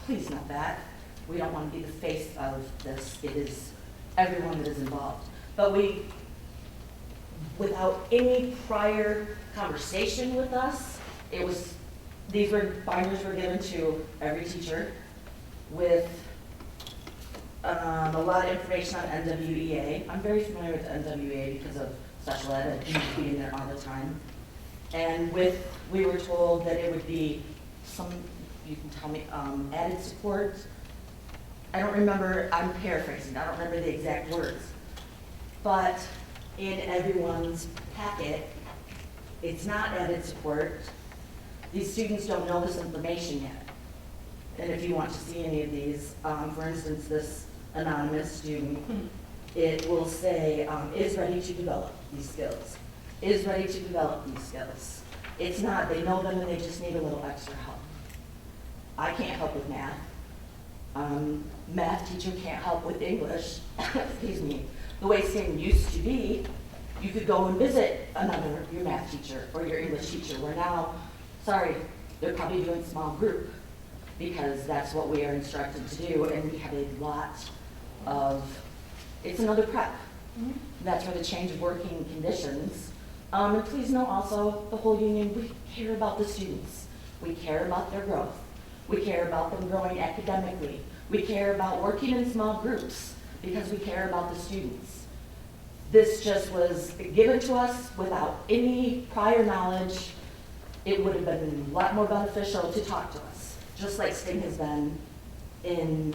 please note that. We don't want to be the face of this. It is everyone that is involved. But we, without any prior conversation with us, it was, these binders were given to every teacher with a lot of information on NWEA. I'm very familiar with the NWEA because of special ed, I being there all the time. And we were told that it would be some, you can tell me, added support. I don't remember, I'm paraphrasing, I don't remember the exact words. But in everyone's packet, it's not added support. These students don't know this information yet. And if you want to see any of these, for instance, this anonymous student, it will say, is ready to develop these skills. Is ready to develop these skills. It's not, they know them and they just need a little extra help. I can't help with math. Math teacher can't help with English. Excuse me. The way STING used to be, you could go and visit your math teacher or your English teacher, where now, sorry, they're probably doing small group because that's what we are instructed to do, and we have a lot of, it's another prep. That's where the change of working conditions. And please know also, the whole union, we care about the students. We care about their growth. We care about them growing academically. We care about working in small groups because we care about the students. This just was given to us without any prior knowledge. It would have been a lot more beneficial to talk to us, just like STING has been in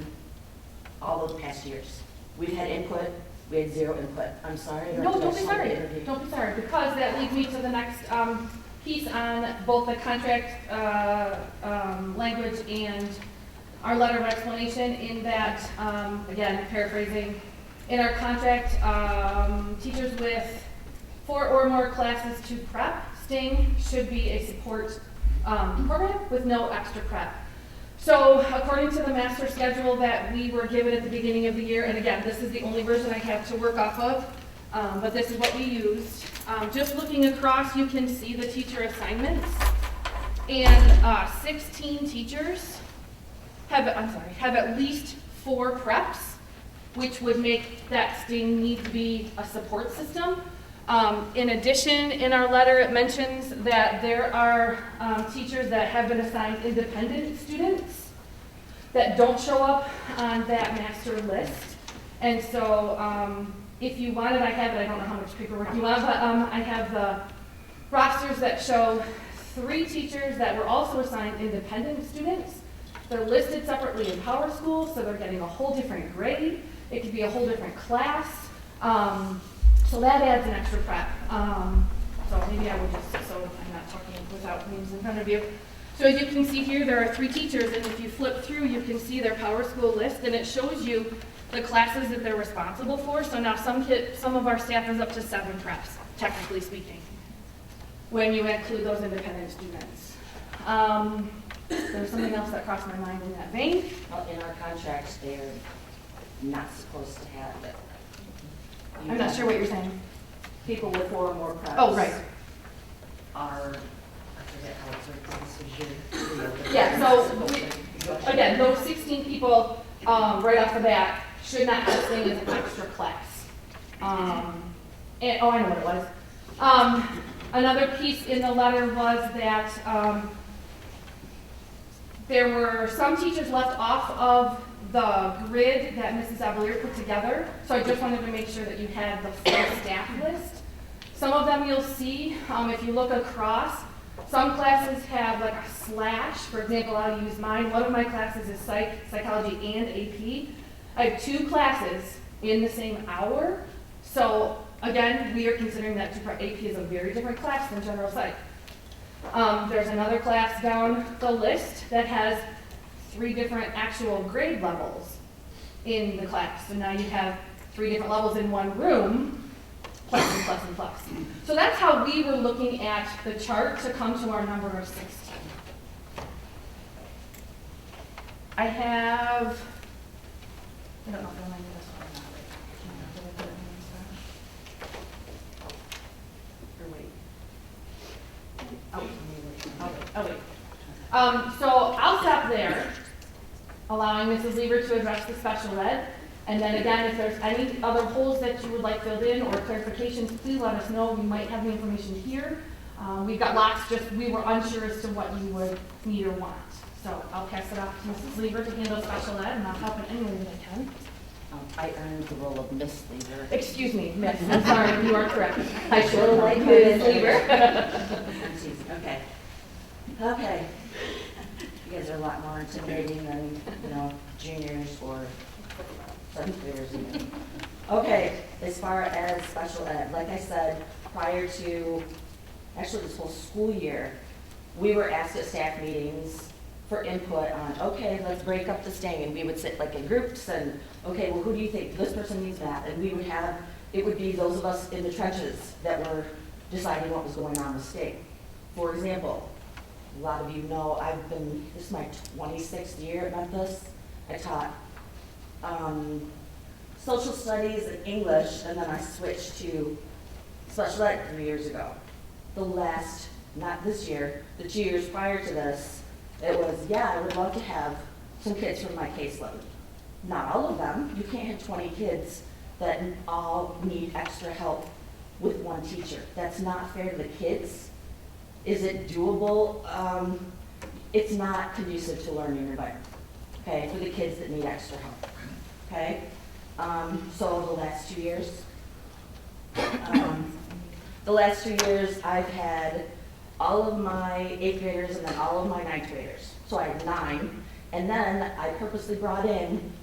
all of the past years. We've had input, we had zero input. I'm sorry. No, don't be sorry. Don't be sorry, because that leads me to the next piece on both the contract language and our letter of explanation, in that, again, paraphrasing, In our contract, teachers with 4 or more classes to prep, STING should be a support program with no extra prep. So according to the master schedule that we were given at the beginning of the year, and again, this is the only version I have to work off of, but this is what we used. Just looking across, you can see the teacher assignments. And 16 teachers have at least 4 preps, which would make that STING need to be a support system. In addition, in our letter, it mentions that there are teachers that have been assigned independent students that don't show up on that master list. And so if you wanted, I have it, I don't know how much paperwork you want, but I have the rosters that show 3 teachers that were also assigned independent students. They're listed separately in Power School, so they're getting a whole different grade. It could be a whole different class. So that adds an extra prep. So maybe I would just, so I'm not talking without names in front of you. So as you can see here, there are 3 teachers, and if you flip through, you can see their Power School list, and it shows you the classes that they're responsible for. So now some of our staff is up to 7 preps, technically speaking, when you include those independent students. There's something else that crossed my mind in that vein. Well, in our contracts, they're not supposed to have it. I'm not sure what you're saying. People with 4 or more preps. Oh, right. Are, I forget how it's written. Yeah, so again, those 16 people, right off the bat, should not have STING as an extra class. And, oh, I know what it was. Another piece in the letter was that there were some teachers left off of the grid that Mrs. Avalier put together. So I just wanted to make sure that you had the full staff list. Some of them you'll see, if you look across, some classes have like a slash. For example, I'll use mine. One of my classes is psychology and AP. I have 2 classes in the same hour. So again, we are considering that AP is a very different class than general psych. There's another class down the list that has 3 different actual grade levels in the class. So now you have 3 different levels in one room, plus and plus and plus. So that's how we were looking at the chart to come to our number of 16. I have, I don't know if I remember this one or not. Did I put it in the stuff? Or wait. Oh, wait. So I'll stop there, allowing Mrs. Lieber to address the special ed. And then again, if there's any other holes that you would like filled in or clarifications, please let us know. We might have the information here. We've got lots, just we were unsure as to what you would need or want. So I'll pass it off to Mrs. Lieber to handle special ed, and I'll help in any way that I can. I earned the role of Miss Lieber. Excuse me, Miss. I'm sorry, you are correct. I should have liked Miss it. Lieber. Okay. Okay. You guys are a lot more intimidating than, juniors or 7th graders even. Okay, as far as special ed, like I said, prior to, actually this whole school year, we were asked at staff meetings for input on, okay, let's break up the STING, and we would sit like in groups and, okay, well, who do you think, this person needs math, and we would have, it would be those of us in the trenches that were deciding what was going on with STING. For example, a lot of you know this is my 26th year at Memphis. I taught social studies and English, and then I switched to special ed 3 years ago. The last, not this year, the 2 years prior to this, it was, yeah, I would love to have some kids from my caseload. Not all of them. You can't have 20 kids that all need extra help with one teacher. That's not fair to the kids. Is it doable? It's not conducive to learning environment, okay, for the kids that need extra help, okay? So the last 2 years, I've had all of my 8th graders and then all of my 9th graders. So I had 9, and then I purposely brought in,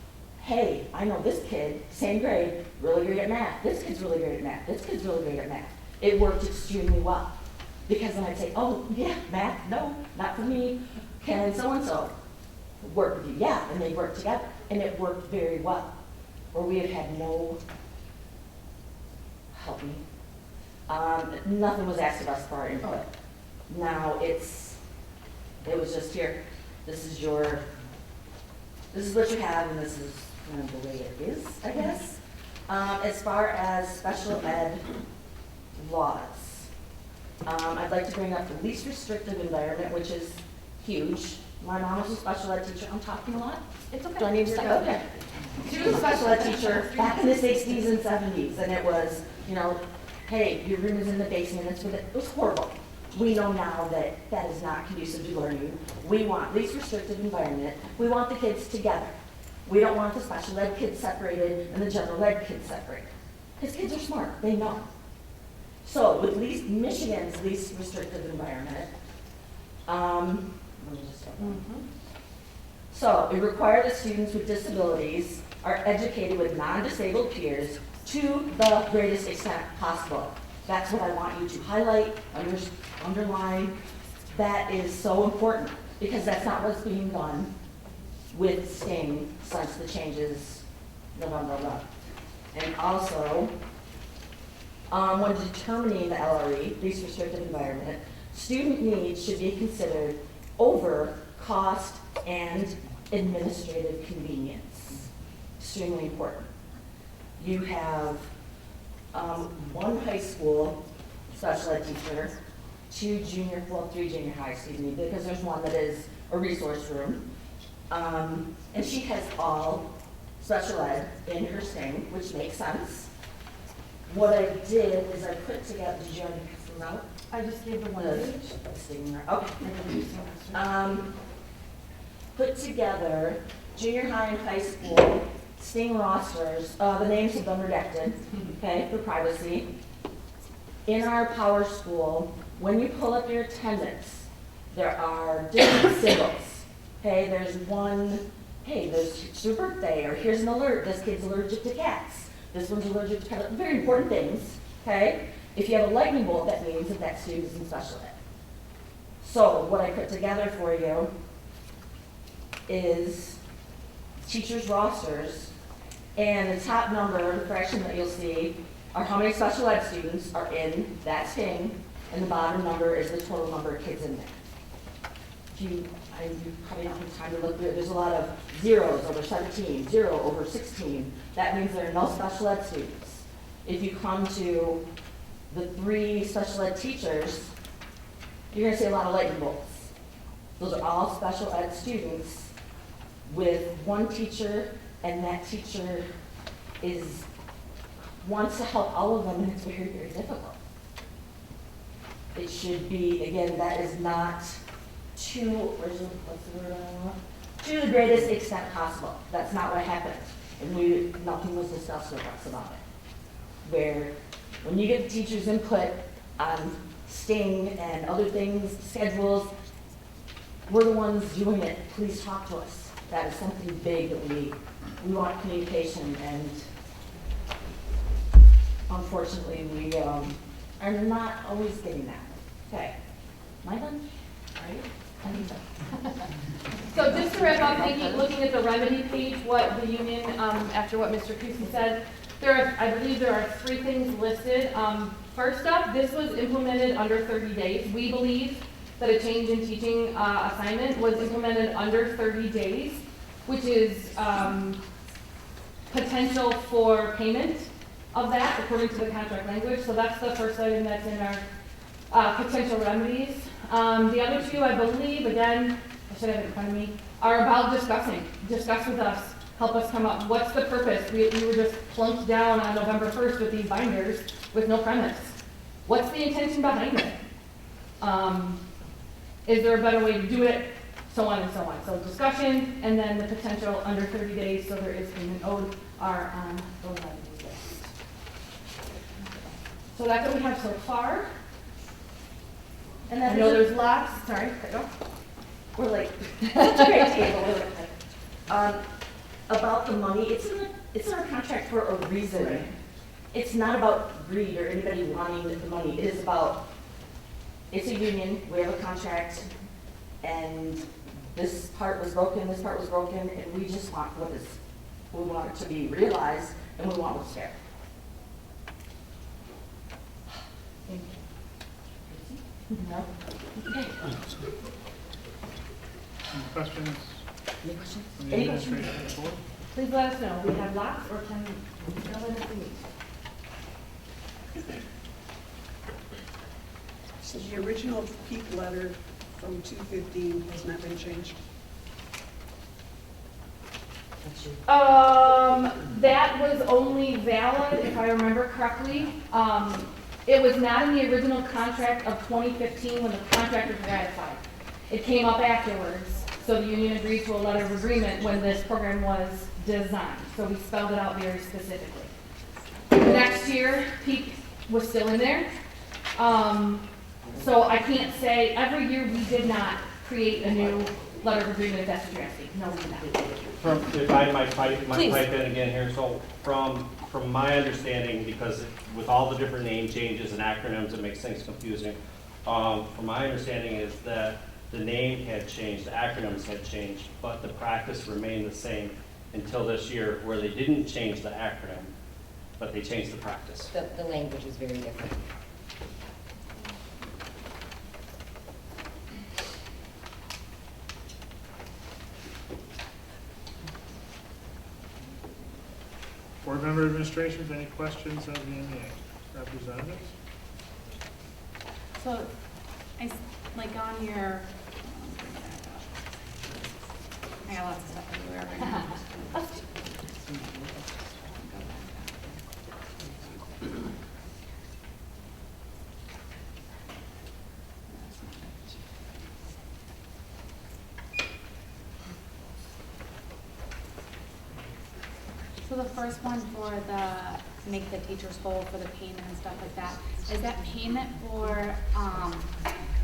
hey, I know this kid, same grade, really great at math. This kid's really great at math. This kid's really great at math. It worked extremely well. Because then I'd say, oh, yeah, math, no, not for me. Can so-and-so work with you? Yeah, and they worked together, and it worked very well. where we have had no, help me, nothing was asked of us for our input. Now it was just here, this is what you have, and this is kind of the way it is, I guess. As far as special ed laws, I'd like to bring up the least restrictive environment, which is huge. My mom was a special ed teacher. I'm talking a lot. It's okay. Do I need to stop? Okay. She was a special ed teacher back in the 60s and 70s, and it was, hey, your room is in the basement. It was horrible. We know now that that is not conducive to learning. We want least restrictive environment. We want the kids together. We don't want the special ed kids separated and the general ed kids separated. Because kids are smart, they know. So with Michigan's least restrictive environment, let me just go. So it requires that students with disabilities are educated with non-disabled peers to the greatest extent possible. That's what I want you to highlight, underline. That is so important because that's not what's being done with STING since the changes, blah, blah, blah, blah. And also, when determining the LRE, least restrictive environment, student needs should be considered over cost and administrative convenience. Extremely important. You have one high school special ed teacher, three junior high, because there's one that is a resource room. And she has all special ed in her STING, which makes sense. What I did is I put together, did you already pass those out? I just gave the one page. STING, okay. Put together junior high and high school STING rosters. The names have been redacted, okay, for privacy. In our power school, when you pull up your attendance, there are different symbols. Okay, there's one, hey, it's your birthday, or here's an alert, this kid's allergic to cats. This one's allergic to cats. Very important things, okay? If you have a lightning bolt, that means that student is in special ed. So what I put together for you is teachers' rosters, and the top number, the fraction that you'll see, are how many special ed students are in that STING, and the bottom number is the total number of kids in there. You probably don't have time to look through it. There's a lot of zeros over 17, 0 over 16. That means there are no special ed students. If you come to the 3 special ed teachers, you're going to see a lot of lightning bolts. Those are all special ed students with one teacher, and that teacher wants to help all of them, and it's very, very difficult. It should be, again, that is not to the greatest extent possible. That's not what happened. And nothing was discussed with us about it. Where when you get the teacher's input on STING and other things, schedules, we're the ones doing it. Please talk to us. That is something big that we want communication, and unfortunately we are not always getting that. Okay, am I done? Right? I think so. So just to wrap up, looking at the remedy page, what the union, after what Mr. Creasy said, I believe there are 3 things listed. First up, this was implemented under 30 days. We believe that a change in teaching assignment was implemented under 30 days, which is potential for payment of that according to the contract language. So that's the first item that's in our potential remedies. The other 2, I believe, again, I should have it in front of me, are about discussing. Discuss with us. Help us come up. What's the purpose? We were just plunked down on November 1st with these binders with no premise. What's the intention behind it? Is there a better way to do it? So on and so on. So discussion, and then the potential under 30 days, so there is payment owed, are on the remedies list. So that's what we have so far. And then I know there's lots. Sorry, go. We're like, such a great table. About the money, it's in our contract for a reason. Right. It's not about greed or anybody wanting the money. It is about, it's a union, we have a contract, and this part was broken, and we just want what is We want it to be realized, and we want what's fair. No? Okay. Any questions? Any questions? from the Any questions? administration of the board? Please let us know. We have lots or can fill in if we need. So the original peak letter from 215 has not been changed? That was only valid, if I remember correctly. It was not in the original contract of 2015 when the contract was ratified. It came up afterwards, so the union agreed to a letter of agreement when this program was designed. So we spelled it out very specifically. Next year, peak was still in there. So I can't say, every year we did not create a new letter of agreement if that's what you're asking. No, we did not. If I might pipe Please. in again here, so from my understanding, because with all the different name changes and acronyms, it makes things confusing. From my understanding is that the name had changed, the acronyms had changed, but the practice remained the same until this year, where they didn't change the acronym, but they changed the practice. The language is very different. Board member administrations, any questions of the MEA representatives? So, like on your, I got lots of stuff everywhere right now. So the first one for the, make the teachers whole for the payment and stuff like that, is that payment for,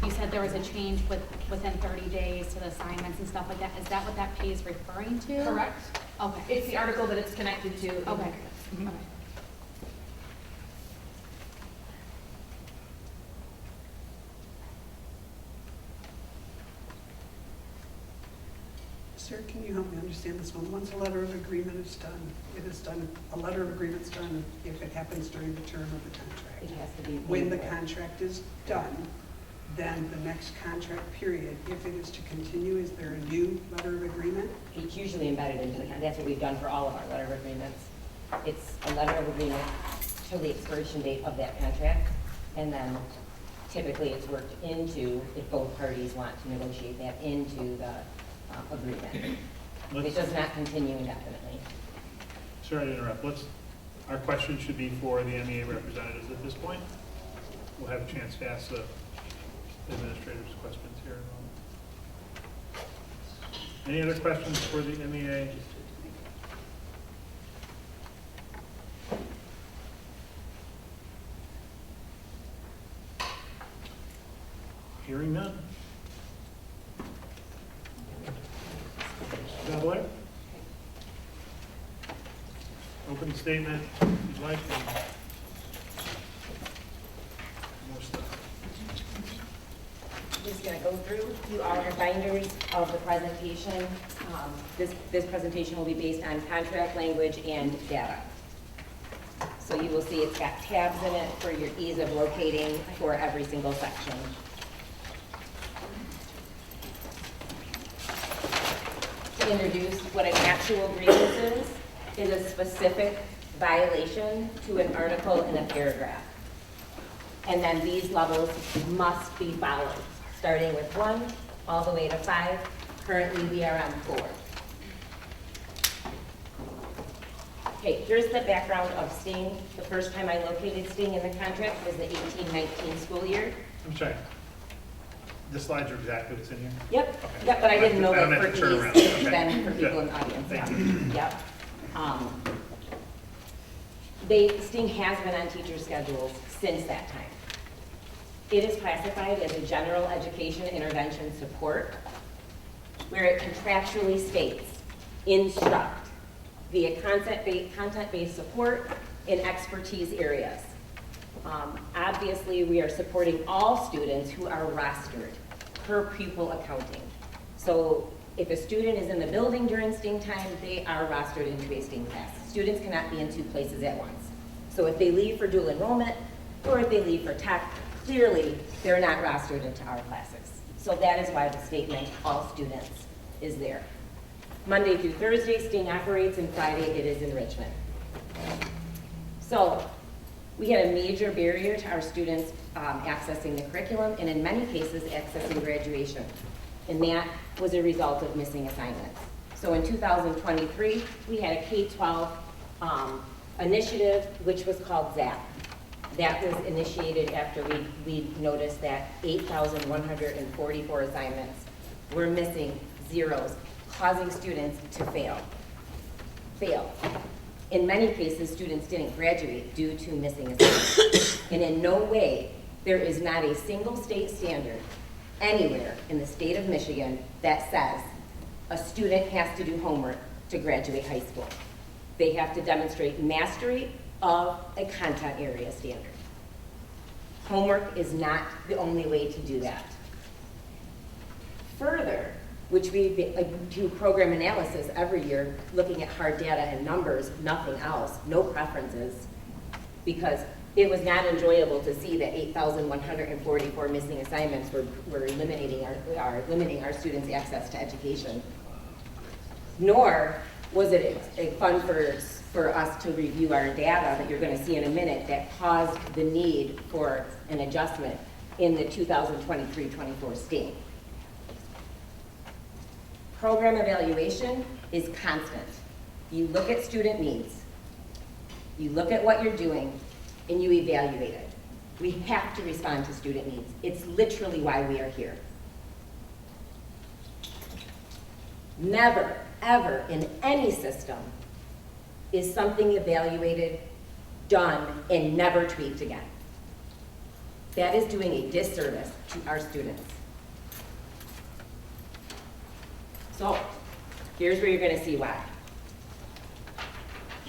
you said there was a change within 30 days to the assignments and stuff like that, is that what that pay is referring to? Correct. Okay. It's the article that it's connected to. Okay. Mhm. Okay. Sir, can you help me understand this one? Once a letter of agreement is done, it is done, a letter of agreement's done if it happens during the term of the contract. It has to be. When the contract is done, then the next contract period, if it is to continue, is there a new letter of agreement? It's usually embedded into the contract. That's what we've done for all of our letter of agreements. It's a letter of agreement till the expiration date of that contract, and then typically it's worked into, if both parties want to negotiate that, into the agreement. It does not continue indefinitely. Sorry to interrupt. Our question should be for the MEA representatives at this point. We'll have a chance to ask the administrators questions here in a moment. Any other questions for the MEA? Hearing none. Mr. Blair? Opening statement, if you'd like. And more stuff. Just going to go through all your binders of the presentation. This presentation will be based on contract language and data. So you will see it's got tabs in it for your ease of locating for every single section. To introduce what an actual grievance is a specific violation to an article in a paragraph. And then these levels must be followed, starting with 1 all the way to 5. Currently, we are on 4. Okay, here's the background of Sting. The first time I located Sting in the contract was the 18-19 school year. I'm sorry. The slides are exactly what's in here? Yep, Okay. yep, but I didn't know I don't that have for to turn ease, around. Okay. then for people Good. in the audience. Thank Yeah. you. Yep. Sting has been on teacher schedules since that time. It is classified as a general education intervention support, where it contractually states, instruct via content-based support in expertise areas. Obviously, we are supporting all students who are rostered per pupil accounting. So If a student is in the building during STING time, they are rostered into a STING class. Students cannot be in two places at once. So if they leave for dual enrollment, or if they leave for tech, clearly they're not rostered into our classes. So that is why the statement, all students, is there. Monday through Thursday, STING operates, and Friday it is enrichment. So we had a major barrier to our students accessing the curriculum, and in many cases, accessing graduation. And that was a result of missing assignments. So in 2023, we had a K-12 initiative, which was called ZAP. That was initiated after we noticed that 8,144 assignments were missing zeros, causing students to fail. In many cases, students didn't graduate due to missing assignments. And in no way, there is not a single state standard anywhere in the state of Michigan that says a student has to do homework to graduate high school. They have to demonstrate mastery of a content area standard. Homework is not the only way to do that. Further, which we do program analysis every year, looking at hard data and numbers, nothing else, no preferences, because it was not enjoyable to see that 8,144 missing assignments were limiting our students' access to education. Nor was it fun for us to review our data that you're going to see in a minute that caused the need for an adjustment in the 2023-24 STING. Program evaluation is constant. You look at student needs, you look at what you're doing, and you evaluate it. We have to respond to student needs. It's literally why we are here. Never, ever in any system is something evaluated, done, and never tweaked again. That is doing a disservice to our students. So, here's where you're going to see why.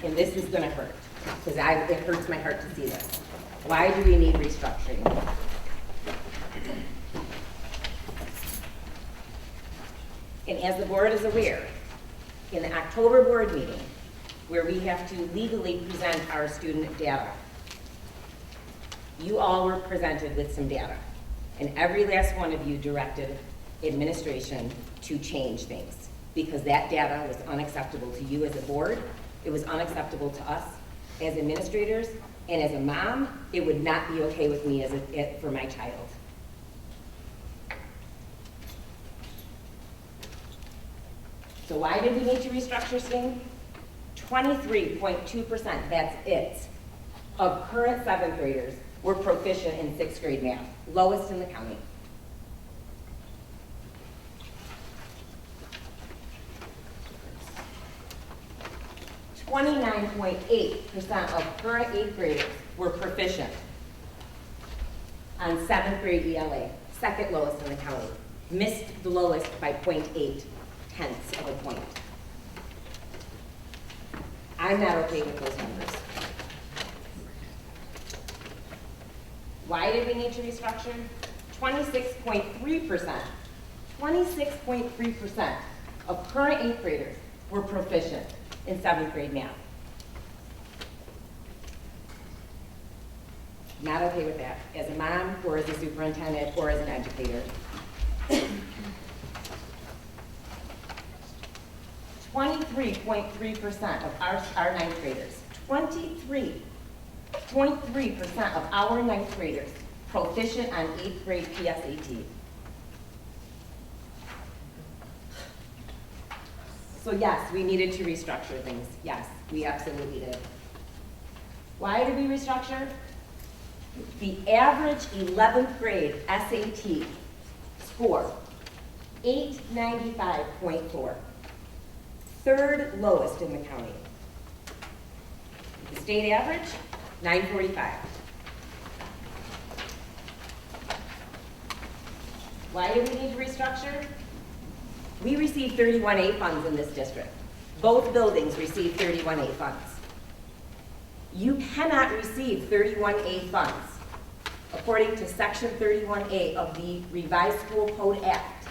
And this is going to hurt, because it hurts my heart to see this. Why do we need restructuring? And as the board is aware, in the October board meeting, where we have to legally present our student data, you all were presented with some data. And every last one of you directed administration to change things, because that data was unacceptable to you as a board, it was unacceptable to us as administrators, and as a mom, it would not be okay with me for my child. So why did we need to restructure STING? 23.2%, that's it, of current 7th graders were proficient in 6th grade math, lowest in the county. .8% of current 8th graders were proficient on 7th grade ELA, second lowest in the county. Missed the lowest by 0.8 tenths of a point. I'm not okay with those numbers. Why did we need to restructure? 26.3% of current 8th graders were proficient in 7th grade math. Not okay with that, as a mom, or as a superintendent, or as an educator. 23.3% of our 9th graders, 23.3% of our 9th graders proficient on 8th grade PSAT. So yes, we needed to restructure things. Yes, we absolutely did. Why did we restructure? The average 11th grade SAT score, 895.4. Third lowest in the county. The state average, 945. Why do we need to restructure? We receive 31A funds in this district. Both buildings receive 31A funds. You cannot receive 31A funds according to Section 31A of the Revised School Code Act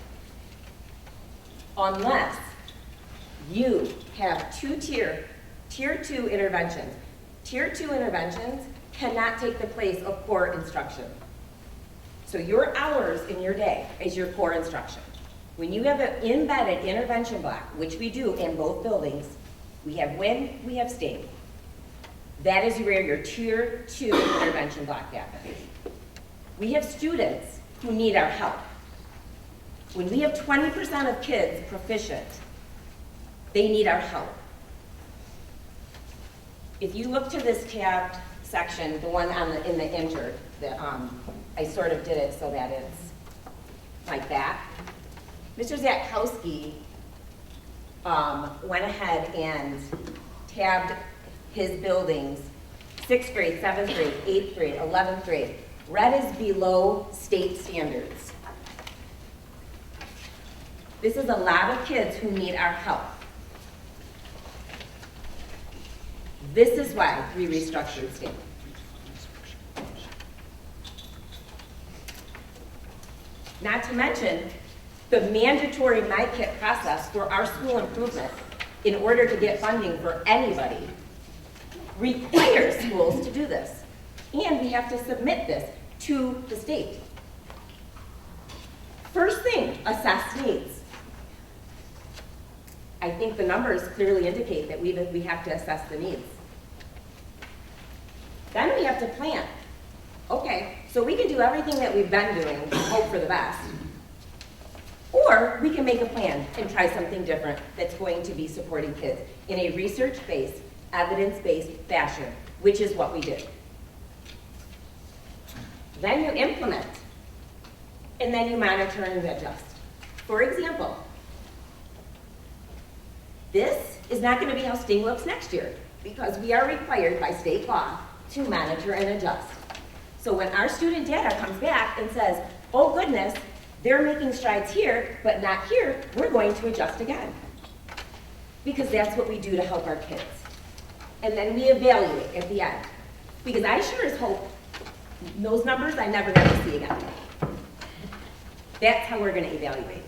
unless you have tier 2 interventions. Tier 2 interventions cannot take the place of core instruction. So your hours in your day is your core instruction. When you have an embedded intervention block, which we do in both buildings, we have WIN, we have STING. That is where your tier 2 intervention block happens. We have students who need our help. When we have 20% of kids proficient, they need our help. If you look to this tabbed section, the one on in the insert, I sort of did it so that it's like that. Mr. Zatkowski went ahead and tabbed his buildings, 6th grade, 7th grade, 8th grade, 11th grade. Red is below state standards. This is a lot of kids who need our help. This is why we restructured state. Not to mention the mandatory MyKit process for our school improvement in order to get funding for anybody requires schools to do this. And we have to submit this to the state. First thing, assess needs. I think the numbers clearly indicate that we have to assess the needs. Then we have to plan. Okay, so we can do everything that we've been doing and hope for the best. Or we can make a plan and try something different that's going to be supporting kids in a research-based, evidence-based fashion, which is what we did. Then you implement, and then you monitor and adjust. For example, this is not going to be how STING looks next year because we are required by state law to monitor and adjust. So when our student data comes back and says, oh goodness, they're making strides here, but not here, we're going to adjust again. Because that's what we do to help our kids. And then we evaluate at the end. Because I sure as hope those numbers I never get to see again. That's how we're going to evaluate.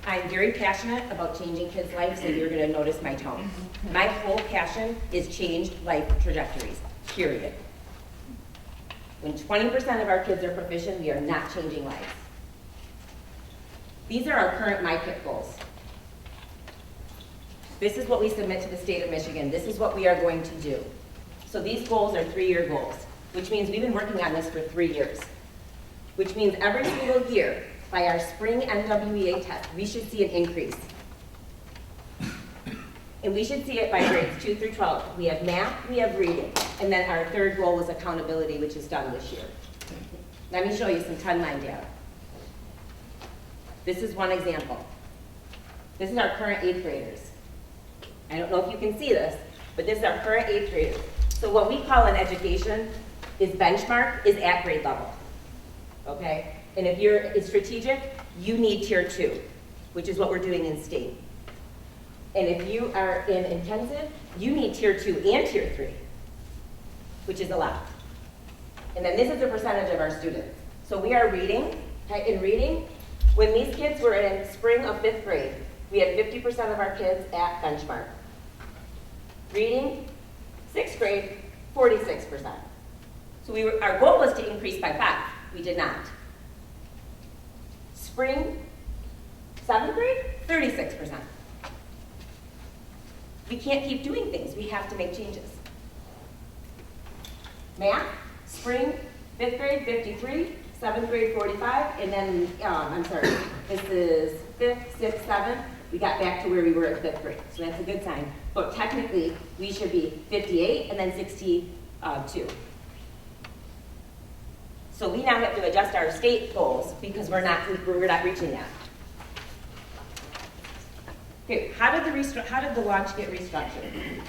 I'm very passionate about changing kids' lives, and you're going to notice my tone. My whole passion is changed life trajectories, period. When 20% of our kids are proficient, we are not changing lives. These are our current MyKit goals. This is what we submit to the state of Michigan. This is what we are going to do. So these goals are 3-year goals, which means we've been working on this for 3 years, which means every single year, by our spring NWEA test, we should see an increase. And we should see it by grades 2 through 12. We have math, we have reading, and then our third goal was accountability, which is done this year. Let me show you some trend line data. This is one example. This is our current 8th graders. I don't know if you can see this, but this is our current 8th graders. So what we call in education is benchmark is at grade level, okay? And if you're strategic, you need tier 2, which is what we're doing in state. And if you are in intensive, you need tier 2 and tier 3, which is a lot. And then this is the percentage of our students. So we are reading, okay, in reading, when these kids were in spring of 5th grade, we had 50% of our kids at benchmark. Reading, 6th grade, 46%. So our goal was to increase by 5. We did not. Spring, 7th grade, 36%. We can't keep doing things. We have to make changes. Math, spring, 5th grade, 53, 7th grade, 45, and then, this is 5th, 6th, 7th. We got back to where we were at 5th grade, so that's a good sign. But technically, we should be 58 and then 62. So we now have to adjust our state goals because we're not reaching that. Okay, how did the launch get restructured?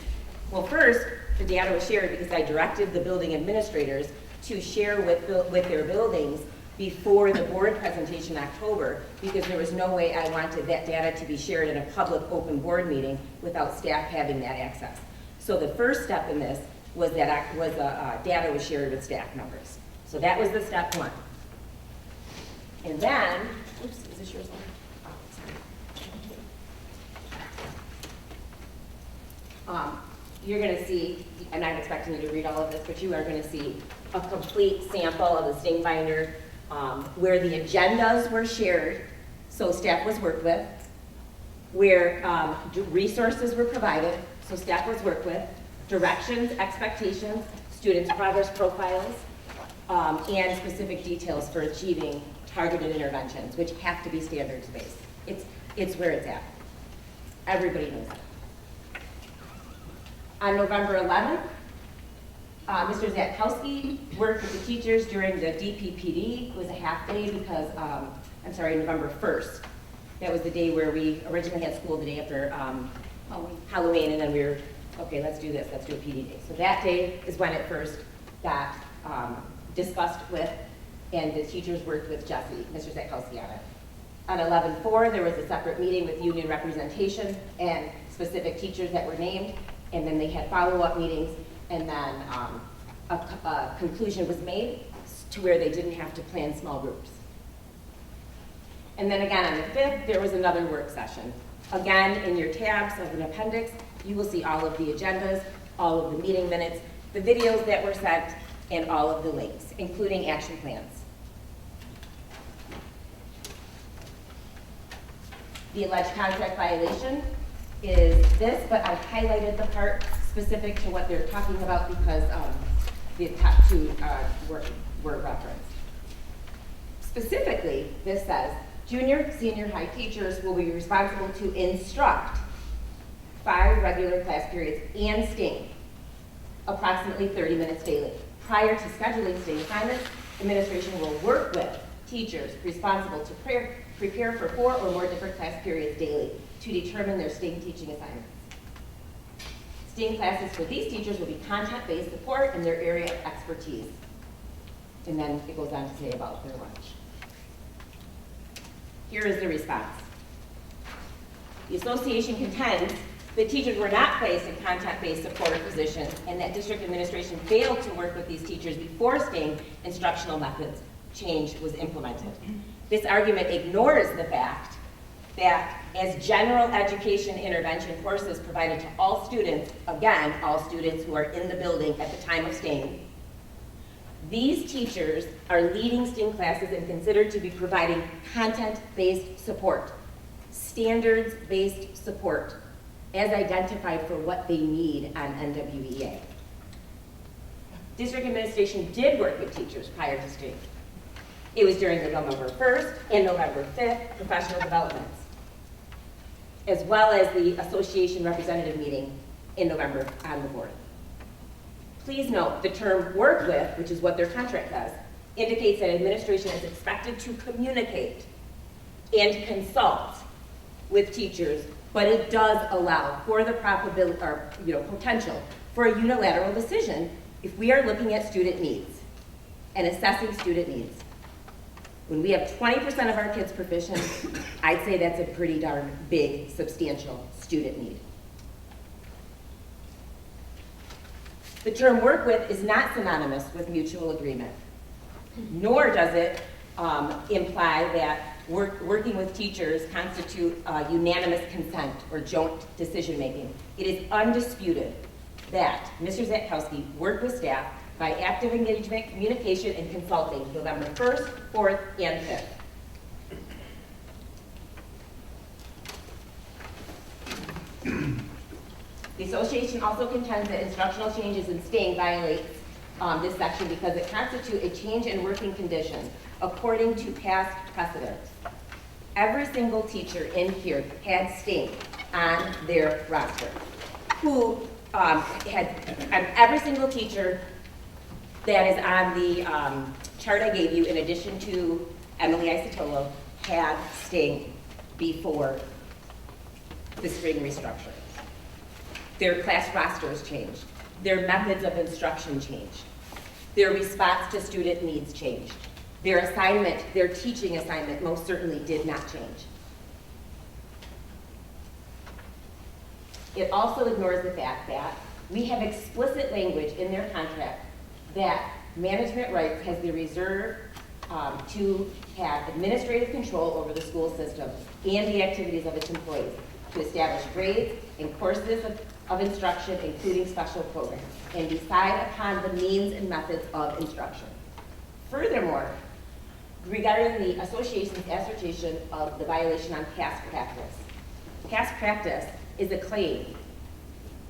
Well, first, the data was shared because I directed the building administrators to share with their buildings before the board presentation in October, because there was no way I wanted that data to be shared in a public open board meeting without staff having that access. So the first step in this was that data was shared with staff members. So that was the step 1. And then, oops, is this yours? Oh, sorry. You're going to see, I'm not expecting you to read all of this, but you are going to see a complete sample of the STING binder where the agendas were shared, so staff was worked with, where resources were provided, so staff was worked with, directions, expectations, students' progress profiles, and specific details for achieving targeted interventions, which have to be standards-based. It's where it's at. Everybody knows that. On November 11th, Mr. Zatkowski worked with the teachers during the DPPD. It was a half day because, November 1st. That was the day where we originally had school the day after Halloween, and then we were, okay, let's do this, let's do a PD day. So that day is when it first got discussed with, and the teachers worked with Jesse, Mr. Zatkowski on it. On 11/4, there was a separate meeting with union representation and specific teachers that were named, and then they had follow-up meetings, and then a conclusion was made to where they didn't have to plan small groups. And then again on the 5th, there was another work session. Again, in your tabs of an appendix, you will see all of the agendas, all of the meeting minutes, the videos that were sent, and all of the links, including action plans. The alleged contract violation is this, but I've highlighted the part specific to what they're talking about because the top two were referenced. Specifically, this says, junior, senior high teachers will be responsible to instruct 5 regular class periods and STING, approximately 30 minutes daily. Prior to scheduling STING assignments, administration will work with teachers responsible to prepare for 4 or more different class periods daily to determine their STING teaching assignments. STING classes for these teachers will be content-based support in their area of expertise. And then it goes on to say about their lunch. Here is the response. The association contends that teachers were not placed in content-based support positions and that district administration failed to work with these teachers before STING instructional methods change was implemented. This argument ignores the fact that as general education intervention courses provided to all students, again, all students who are in the building at the time of STING, these teachers are leading STING classes and considered to be providing content-based support, standards-based support, as identified for what they need on NWEA. District administration did work with teachers prior to STING. It was during the November 1st and November 5th professional developments, as well as the association representative meeting in November on the board. Please note, the term work with, which is what their contract says, indicates that administration is expected to communicate and consult with teachers, but it does allow for the probability or potential for a unilateral decision if we are looking at student needs and assessing student needs. When we have 20% of our kids proficient, I'd say that's a pretty darn big, substantial student need. The term work with is not synonymous with mutual agreement, nor does it imply that working with teachers constitute unanimous consent or joint decision making. It is undisputed that Mr. Zatkowski worked with staff by active engagement, communication, and consulting November 1st, 4th, and 5th. The association also contends that instructional changes in STING violates this section because it constitutes a change in working conditions according to past precedents. Every single teacher in here had STING on their roster. Every single teacher that is on the chart I gave you, in addition to Emily Isotolo, had STING before the spring restructuring. Their class rosters changed. Their methods of instruction changed. Their response to student needs changed. Their assignment, their teaching assignment, most certainly did not change. It also ignores the fact that we have explicit language in their contract that management rights has the reserve to have administrative control over the school system and the activities of its employees, to establish grades and courses of instruction, including special programs, and decide upon the means and methods of instruction. Furthermore, regarding the association's assertion of the violation on past practice. Past practice is a claim.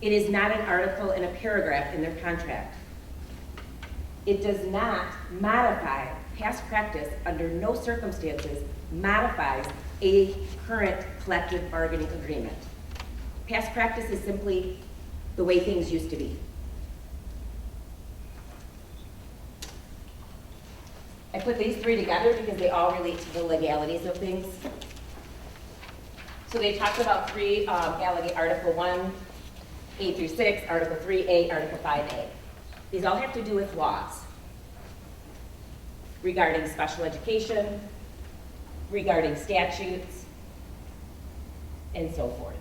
It is not an article in a paragraph in their contract. It does not modify past practice, under no circumstances modifies a current collective bargaining agreement. Past practice is simply the way things used to be. I put these three together because they all relate to the legalities of things. So they talked about three, Article 1, A through 6, Article 3A, Article 5A. These all have to do with laws regarding special education, regarding statutes, and so forth.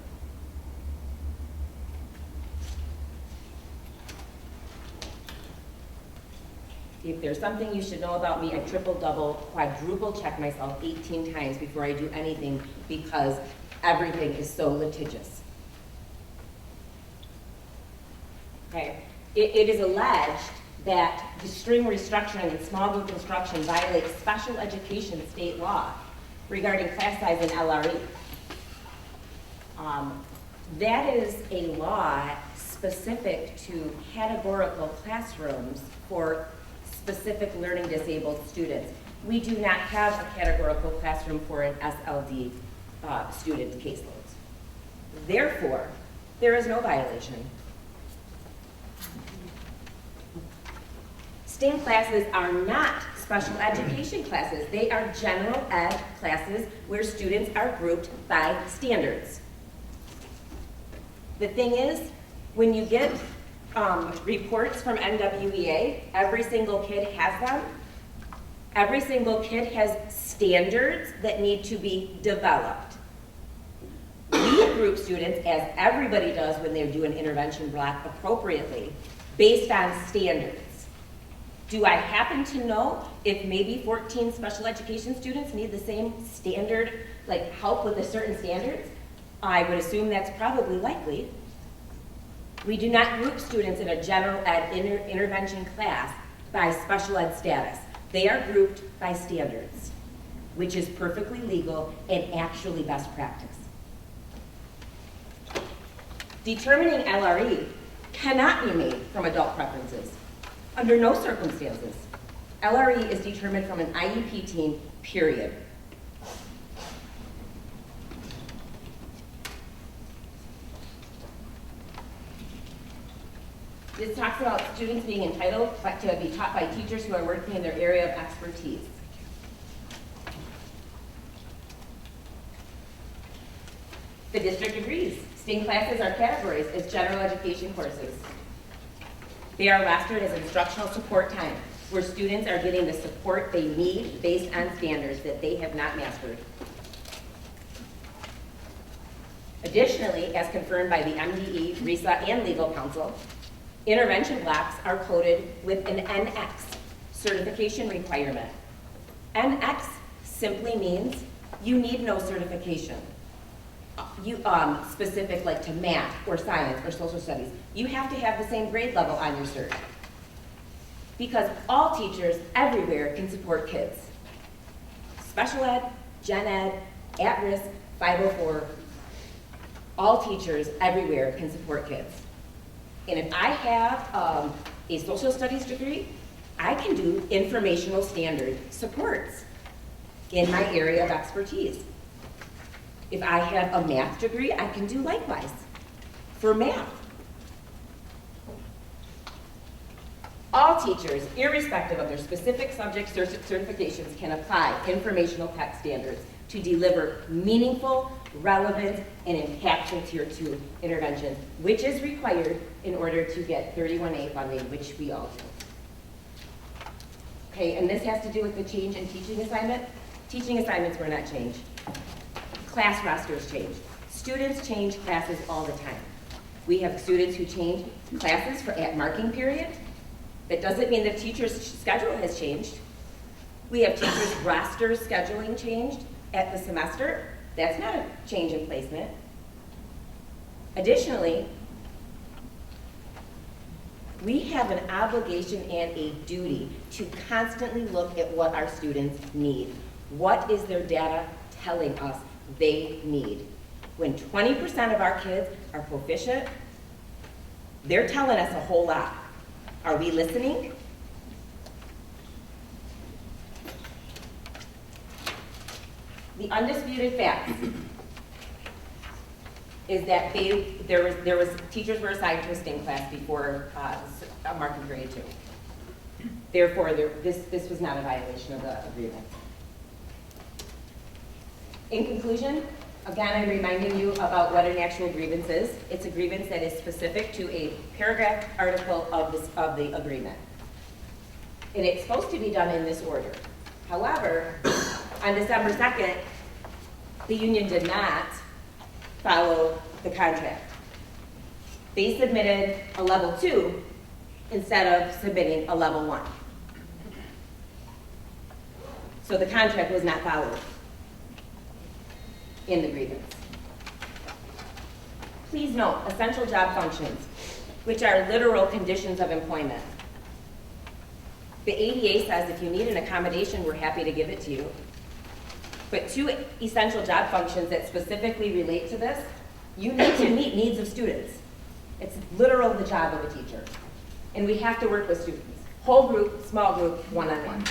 If there's something you should know about me, I triple, double, quadruple check myself 18 times before I do anything because everything is so litigious. Okay. It is alleged that the string restructuring and small group instruction violates special education state law regarding class size and LRE. That is a law specific to categorical classrooms for specific learning disabled students. We do not have a categorical classroom for an SLD student caseload. Therefore, there is no violation. STEAM classes are not special education classes. They are general ed classes where students are grouped by standards. The thing is, when you get reports from NWEA, every single kid has them. Every single kid has standards that need to be developed. We group students, as everybody does when they do an intervention block appropriately, based on standards. Do I happen to know if maybe 14 special education students need the same standard, like help with a certain standards? I would assume that's probably likely. We do not group students in a general ed intervention class by special ed status. They are grouped by standards, which is perfectly legal and actually best practice. Determining LRE cannot be made from adult preferences. Under no circumstances. LRE is determined from an IEP team, period. This talks about students being entitled to be taught by teachers who are working in their area of expertise. The district agrees. STEAM classes are categorized as general education courses. They are rostered as instructional support time, where students are getting the support they need based on standards that they have not mastered. Additionally, as confirmed by the MDE, RESA, and legal counsel, intervention blocks are coded with an NX certification requirement. NX simply means you need no certification. Specific like to math or science or social studies. You have to have the same grade level on your cert. Because all teachers everywhere can support kids. Special ed, gen ed, at-risk, 504, all teachers everywhere can support kids. And if I have a social studies degree, I can do informational standard supports in my area of expertise. If I have a math degree, I can do likewise for math. All teachers, irrespective of their specific subject certifications, can apply informational tech standards to deliver meaningful, relevant, and impactful Tier 2 interventions, which is required in order to get 31A funding, which we all do. Okay, and this has to do with the change in teaching assignment. Teaching assignments were not changed. Class rosters change. Students change classes all the time. We have students who change classes for at marking period. That doesn't mean the teacher's schedule has changed. We have teachers' roster scheduling changed at the semester. That's not a change in placement. Additionally, we have an obligation and a duty to constantly look at what our students need. What is their data telling us they need? When 20% of our kids are proficient, they're telling us a whole lot. Are we listening? The undisputed fact is that teachers were assigned to a STEAM class before marking grade 2. Therefore, this was not a violation of the agreement. In conclusion, again, I'm reminding you about what an actual grievance is. It's a grievance that is specific to a paragraph article of the agreement. And it's supposed to be done in this order. However, on December 2nd, the union did not follow the contract. They submitted a level 2 instead of submitting a level 1. So the contract was not followed in the grievance. Please note, essential job functions, which are literal conditions of employment. The ADA says if you need an accommodation, we're happy to give it to you. But 2 essential job functions that specifically relate to this, you need to meet needs of students. It's literal the job of a teacher. And we have to work with students. Whole group, small group, one-on-one.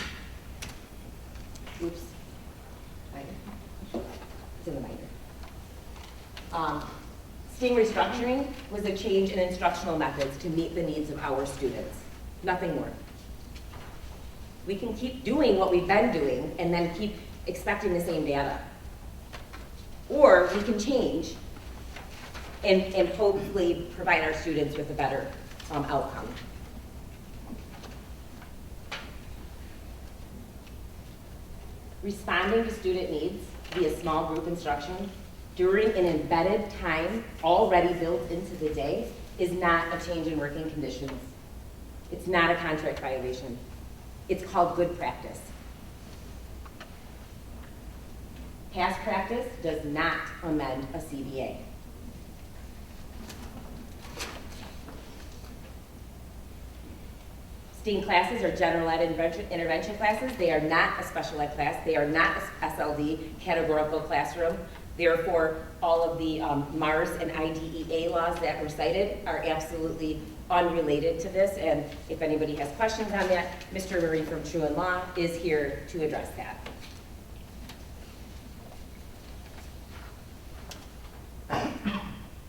Oops. It's in the binder. STEAM restructuring was a change in instructional methods to meet the needs of our students. Nothing more. We can keep doing what we've been doing and then keep expecting the same data. Or we can change and hopefully provide our students with a better outcome. Responding to student needs via small group instruction during an embedded time already built into the day is not a change in working conditions. It's not a contract violation. It's called good practice. Past practice does not amend a CBA. STEAM classes are general ed intervention classes. They are not a special ed class. They are not a SLD, categorical classroom. Therefore, all of the MARS and IDEA laws that were cited are absolutely unrelated to this. And if anybody has questions on that, Mr. Murray from Truant Law is here to address that.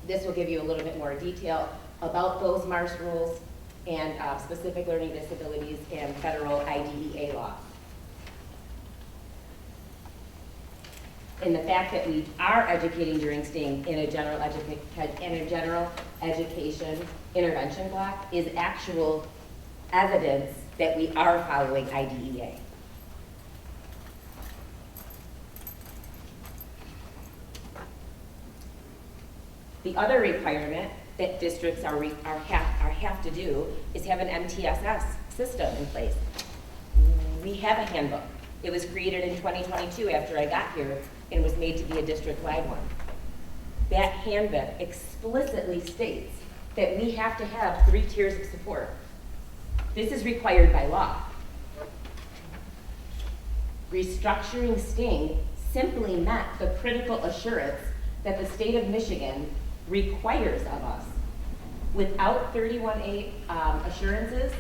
This will give you a little bit more detail about those MARS rules and specific learning disabilities and federal IDEA law. And the fact that we are educating during STEAM in a general education intervention block is actual evidence that we are following IDEA. The other requirement that districts have to do is have an MTSS system in place. We have a handbook. It was created in 2022 after I got here and was made to be a district-wide one. That handbook explicitly states that we have to have 3 tiers of support. This is required by law. Restructuring STING simply met the critical assurance that the state of Michigan requires of us. Without 31A assurances,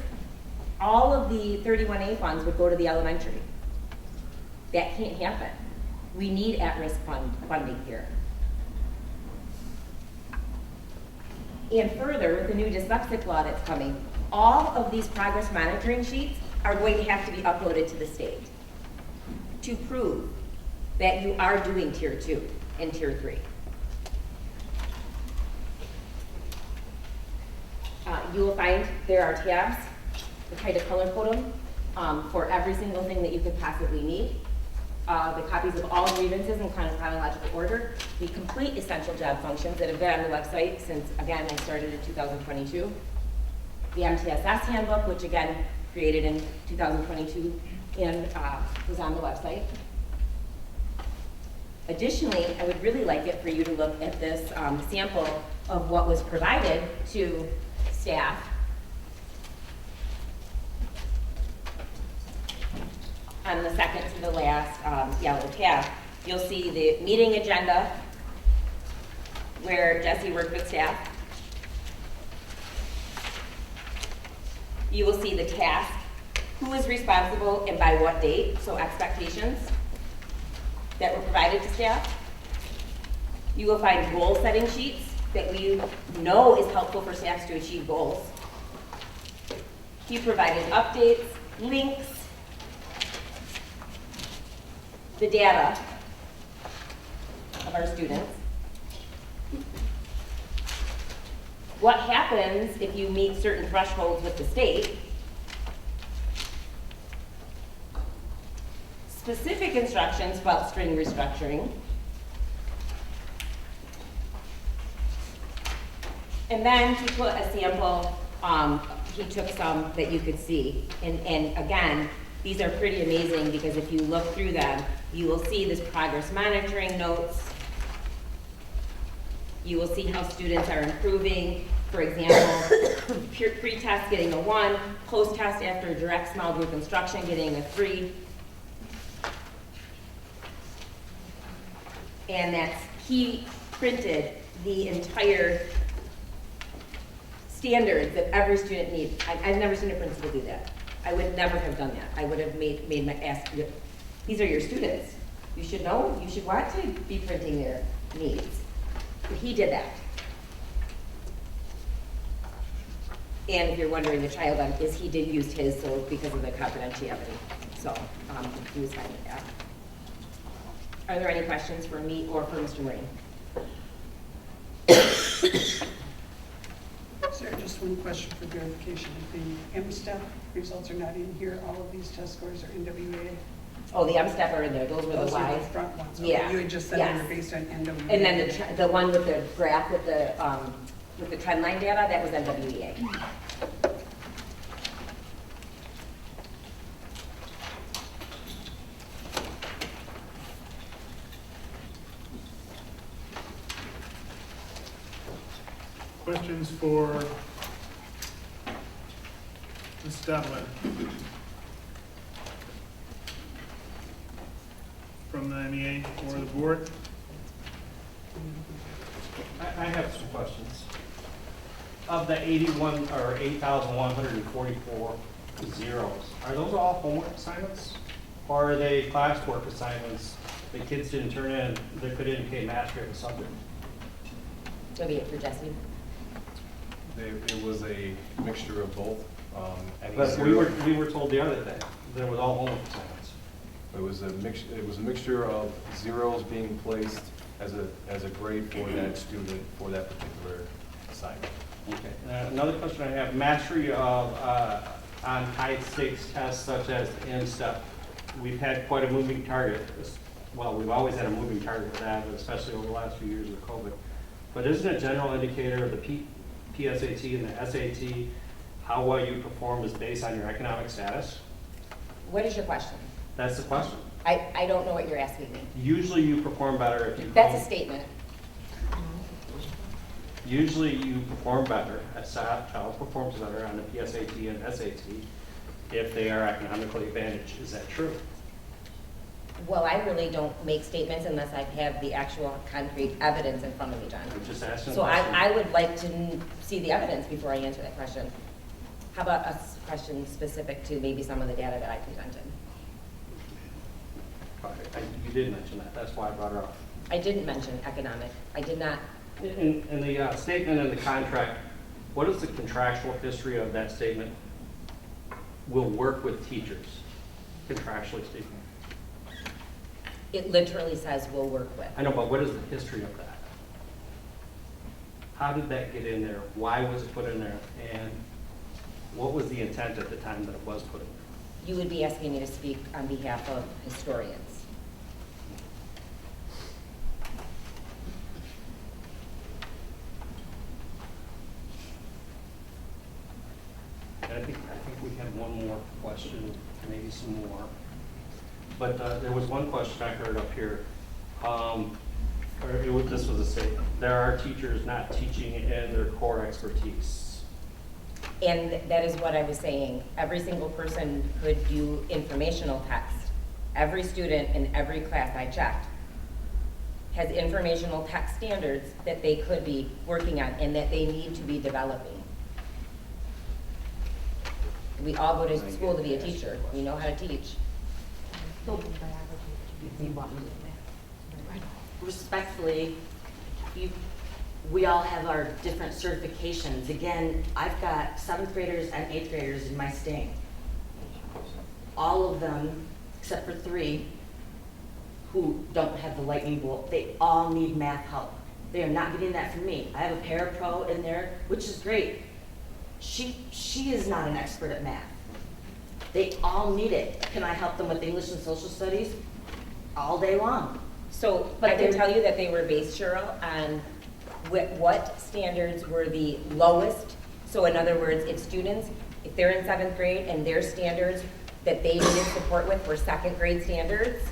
all of the 31A funds would go to the elementary. That can't happen. We need at-risk funding here. And further, with the new dyslexic law that's coming, all of these progress monitoring sheets are going to have to be uploaded to the state to prove that you are doing Tier 2 and Tier 3. You will find there are tabs, we try to color code them for every single thing that you could possibly need. The copies of all grievances in chronological order, the complete essential job functions that have been on the website since, again, I started in 2022. The MTSS handbook, which again, created in 2022 and was on the website. Additionally, I would really like it for you to look at this sample of what was provided to staff. On the second to the last yellow tab, you'll see the meeting agenda where Jesse worked with staff. You will see the task, who is responsible and by what date, so expectations that were provided to staff. You will find goal setting sheets that we know is helpful for staff to achieve goals. He provided updates, links, the data of our students. What happens if you meet certain thresholds with the state? Specific instructions about string restructuring. And then he put a sample, he took some that you could see. And again, these are pretty amazing because if you look through them, you will see this progress monitoring notes. You will see how students are improving. For example, pre-test getting a 1, post-test after direct small group instruction getting a 3. And he printed the entire standards that every student needs. I've never seen a principal do that. I would never have done that. I would have made my ask, these are your students. You should know, you should want to be printing their needs. But he did that. And if you're wondering, the child is he did use his, so because of the confidentiality. So he was fine with that. Are there any questions for me or for Mr. Marine? Sarah, just one question for verification. The MSTEP results are not in here. All of these test scores are NWA. Oh, the MSTEP are in there. Those were Those the are live. the front ones. Yeah. Okay, you had just said they were based on NWA. And then the one with the graph with the trend line data, that was NWEA. Questions for Ms. Stoutland? From the MEA or the board? I have some questions. Of the 81 or 8,144 zeros, are those all homework assignments? Or are they classwork assignments that kids didn't turn in that could indicate mastery of the subject? Maybe it for Jesse. It was a mixture of both. But we were told the other day that it was all homework assignments. It was a mixture of zeros being placed as a grade for that student for that particular assignment. Okay. Another question I have: mastery of on high stakes tests such as MSTEP. We've had quite a moving target. Well, we've always had a moving target with that, but especially over the last few years with COVID. But isn't a general indicator of the PSAT and the SAT how well you perform is based on your economic status? What is your question? That's the question. I don't know what you're asking me. Usually you perform better if you That's a statement. Usually you perform better, a child performs better on the PSAT and SAT if they are economically advantaged. Is that true? Well, I really don't make statements unless I have the actual concrete evidence in front of me, John. I'm just asking. So I would like to see the evidence before I answer that question. How about a question specific to maybe some of the data that I presented? You did mention that. That's why I brought it up. I didn't mention economic. I did not. In the statement in the contract, what is the contractual history of that statement? Will work with teachers, contractually speaking. It literally says we'll work with. I know, but what is the history of that? How did that get in there? Why was it put in there? And what was the intent at the time that it was put in there? You would be asking me to speak on behalf of historians. And I think we have one more question, maybe some more. But there was one question I heard up here. This was a statement. There are teachers not teaching in their core expertise. And that is what I was saying. Every single person could do informational text. Every student in every class I checked has informational text standards that they could be working on and that they need to be developing. We all go to school to be a teacher. We know how to teach. Respectfully, we all have our different certifications. Again, I've got 7th graders and 8th graders in my sting. All of them, except for 3, who don't have the lightning bolt, they all need math help. They are not getting that from me. I have a parapro in there, which is great. She is not an expert at math. They all need it. Can I help them with English and social studies? All day long. So But I can they're- tell you that they were based, Cheryl, on what standards were the lowest. So in other words, if students, if they're in 7th grade and their standards that they needed support with were 2nd grade standards,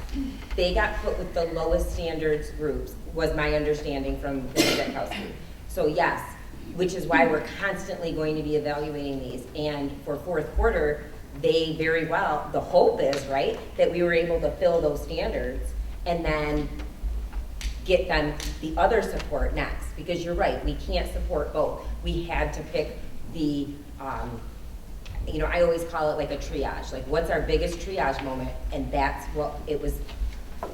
they got put with the lowest standards groups, was my understanding from Mrs. Zetkowski. So yes, which is why we're constantly going to be evaluating these. And for 4th quarter, they very well, the hope is, right, that we were able to fill those standards and then get them the other support next. Because you're right, we can't support both. We had to pick the, I always call it like a triage. Like, what's our biggest triage moment? And that's what it was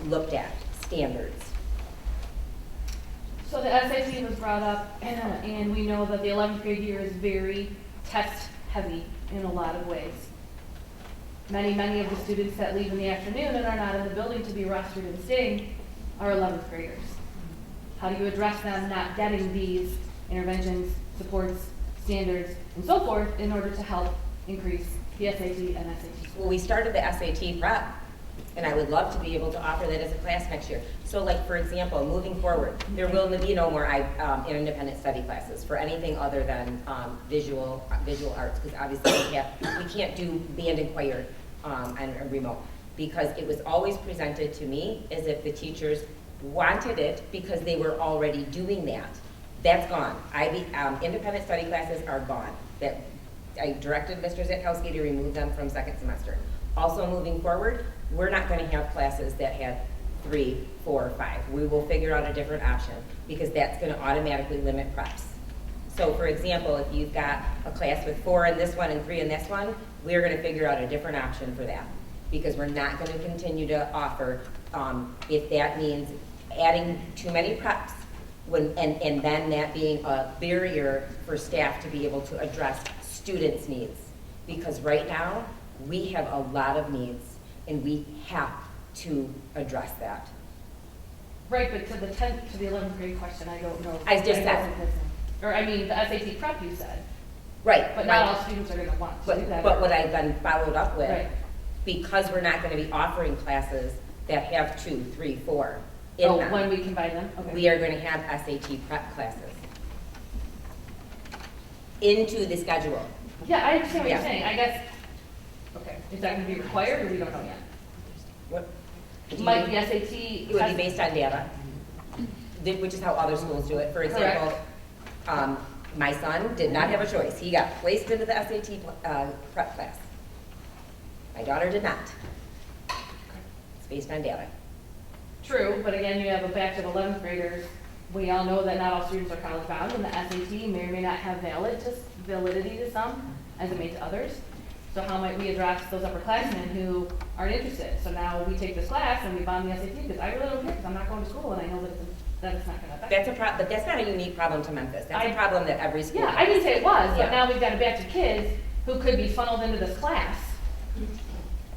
looked at, standards. So the SAT was brought up, and we know that the 11th grade year is very test heavy in a lot of ways. Many of the students that leave in the afternoon and are not in the building to be rostered and staying are 11th graders. How do you address them not getting these interventions, supports, standards, and so forth in order to help increase the SAT and SAT score? Well, we started the SAT prep, and I would love to be able to offer that as a class next year. So like, for example, moving forward, there will be no more independent study classes for anything other than visual arts, because obviously we can't do band and choir on a remote, because it was always presented to me as if the teachers wanted it because they were already doing that. That's gone. Independent study classes are gone. I directed Mr. Zetkowski to remove them from 2nd semester. Also, moving forward, we're not going to have classes that have 3, 4, 5. We will figure out a different option because that's going to automatically limit preps. So for example, if you've got a class with 4 in this one and 3 in this one, we're going to figure out a different option for that because we're not going to continue to offer if that means adding too many preps and then that being a barrier for staff to be able to address students' needs. Because right now, we have a lot of needs and we have to address that. Right, but to the 11th grade question, I don't know. I just said. Or I mean, the SAT prep you said. Right. But not all students are going to want to do that. But what I've been followed up with, Right. because we're not going to be offering classes that have 2, 3, 4 in them, when we combine them? Okay. we are going to have SAT prep classes into the schedule. Yeah, I understand what Yeah. you're saying. I guess, okay, is that going to be required or we don't know yet? What? Might the SAT? It would be based on data, which is how other schools do it. For example, my son did not have a choice. He got placed into the SAT prep class. My daughter did not. It's based on data. True, but again, you have a batch of 11th graders. We all know that not all students are college bound, and the SAT may or may not have validity to some, as it may to others. So how might we address those upperclassmen who aren't interested? So now we take this class and we bomb the SAT because I really don't care because I'm not going to school and I know that it's not going to affect me. That's a problem, but that's not a unique problem to Memphis. That's a problem that every school Yeah, has. I didn't say it was, but Yeah. now we've got a batch of kids who could be funneled into this class.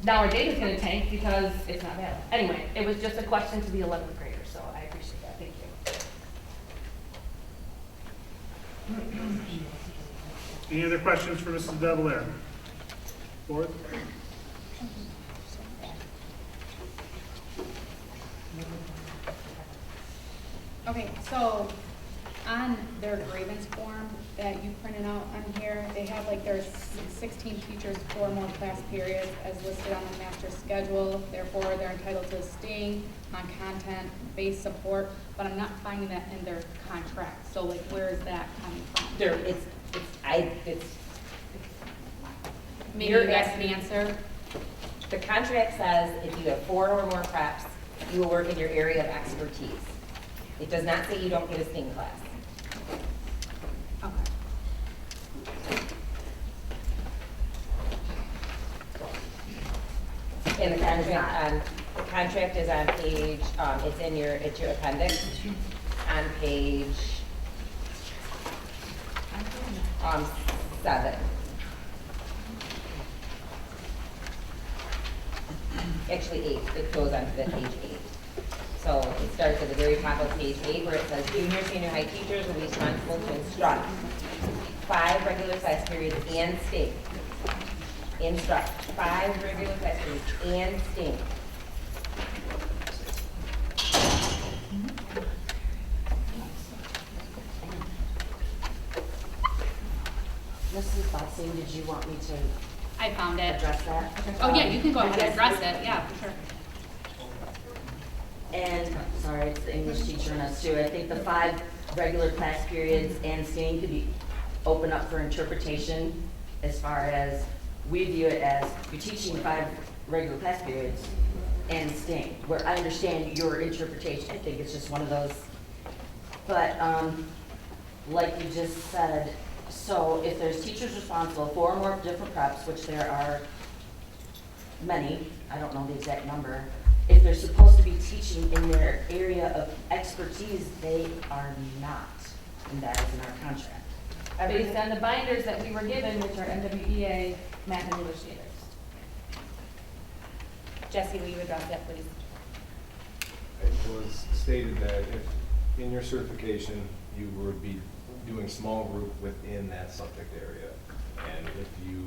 Now our data's gonna tank because it's not valid. Anyway, it was just a question to the 11th graders, so I appreciate that, thank you. Any other questions for Mrs. Delaire? Board? Okay, so on their grievance form that you printed out on here, they have like there's 16 teachers, 4 more class periods as listed on the master schedule. Therefore, they're entitled to staying on content-based support, but I'm not finding that in their contract. So like, where is that coming from? Maybe you guys can answer. The contract says if you have 4 or more preps, you will work in your area of expertise. It does not say you don't get a STEAM class. Okay. And the contract is on page, it's your appendix, on page 7. Actually 8, it goes on to the page 8. So it starts at the very top of page 8 where it says junior, senior high teachers will be responsible to instruct 5 regular class periods and STEAM. Instruct 5 regular class periods and STEAM. Mrs. Bossing, did you want me to I found it. address that? Oh yeah, you can go ahead and address it. Yeah, for sure. And, sorry, it's the English teacher in us too. I think the 5 regular class periods and STEAM could be open up for interpretation as far as we view it as you're teaching 5 regular class periods and STEAM, where I understand your interpretation. I think it's just one of those. But like you just said, so if there's teachers responsible for 4 or more different preps, which there are many, I don't know the exact number, if they're supposed to be teaching in their area of expertise, they are not, and that is in our contract. Based on the binders that we were given, which are NWEA math and English standards. Jesse, will you address that, please? It was stated that if in your certification, you would be doing small group within that subject area. And if you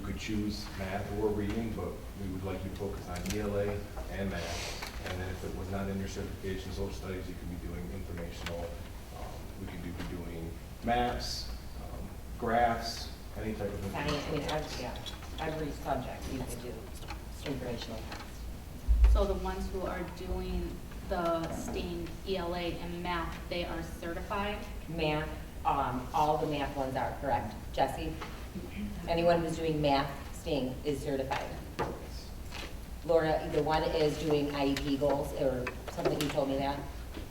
could choose math or reading, but we would like you to focus on ELA and math. And then if it was not in your certification, social studies, you could be doing informational, we could be doing maps, graphs, any type of information. Every subject you can do informational tests. So the ones who are doing the STEAM, ELA, and math, they are certified? Math, all the math ones are correct. Jesse? Anyone who's doing math, STEAM is certified. Laura, the one is doing IEP goals or something, you told me that?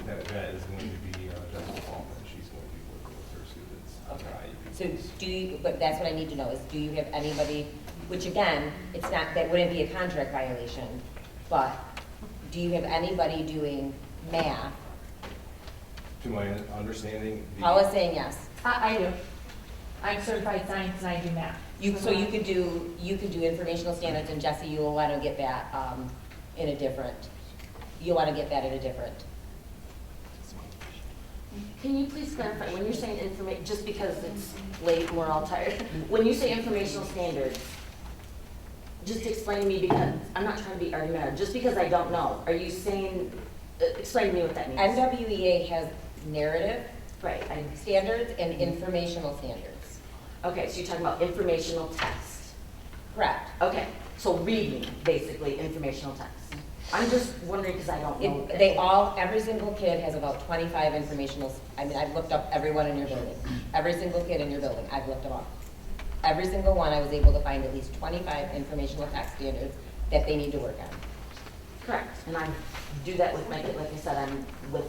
That is going to be Jessica Paulman. She's going to be working with her students on their IEP. So but that's what I need to know is do you have anybody, which again, it's not, that wouldn't be a contract violation, but do you have anybody doing math? To my understanding, Paula's saying yes. I do. I'm certified science and I do math. So you could do informational standards, and Jesse, you will want to get that in a different. Can you please clarify, when you're saying information, just because it's late and we're all tired, when you say informational standards, just explain to me, because I'm not trying to be argumentative, just because I don't know, are you saying, explain to me what that means. NWEA has narrative Right. standards and informational standards. Okay, so you're talking about informational text. Correct. Okay, so reading, basically, informational text. I'm just wondering because I don't know. Every single kid has about 25 informational, I've looked up everyone in your building. Every single kid in your building, I've looked them up. Every single one, I was able to find at least 25 informational text standards that they need to work on. Correct, and I do that with my kid, like I said,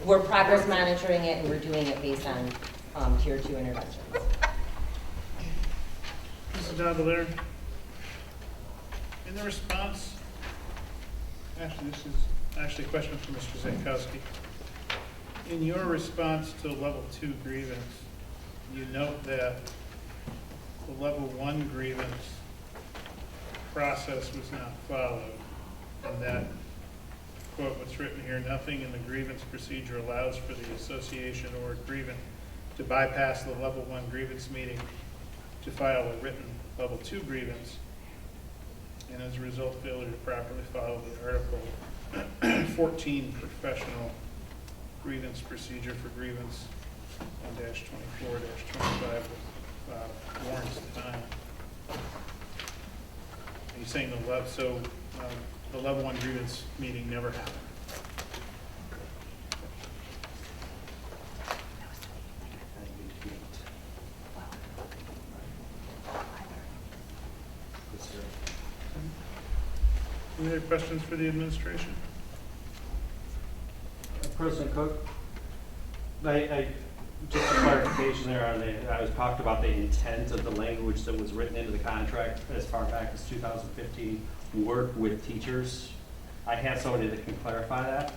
We're progress monitoring it, and we're doing it based on tier 2 interventions. Mrs. Dodler, in the response, actually, this is actually a question for Mr. Zankowski. In your response to level 2 grievance, you note that the level 1 grievance process was not followed, and that, quote, what's written here, nothing in the grievance procedure allows for the association or grievant to bypass the level 1 grievance meeting to file a written level 2 grievance, and as a result, failure to properly follow the Article 14 professional grievance procedure for grievance 1-24-25 with warrants denied. Are you saying the level 1 grievance meeting never happened? Any other questions for the administration? President Cook, just a clarification there on I was talked about the intent of the language that was written into the contract as far back as 2015, work with teachers. I have somebody that can clarify that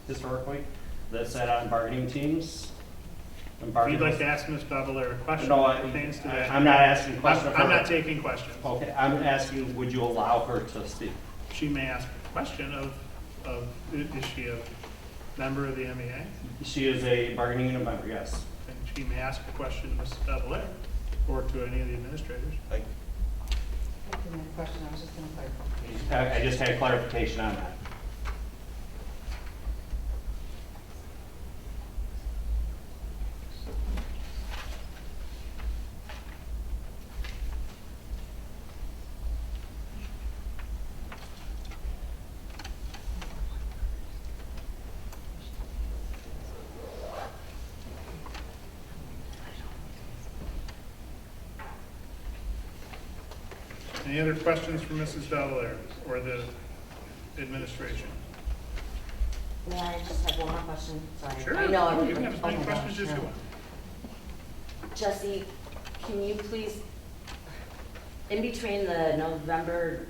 historically, that said on bargaining teams. If you'd like to ask Ms. Babalera a question No, that pertains to that. I'm not asking questions. I'm not taking questions. Okay, I'm asking, would you allow her to speak? She may ask a question of is she a member of the MEA? She is a bargaining unit member, yes. And she may ask a question to Ms. Babalera or to any of the administrators. I didn't have a question, I was just going to clarify. I just had clarification on that. Any other questions for Mrs. Babalera or the administration? May I just have one more question? Sorry. Sure. I know. You can have as many my questions gosh, as you no. want. Jesse, can you please, in between the November,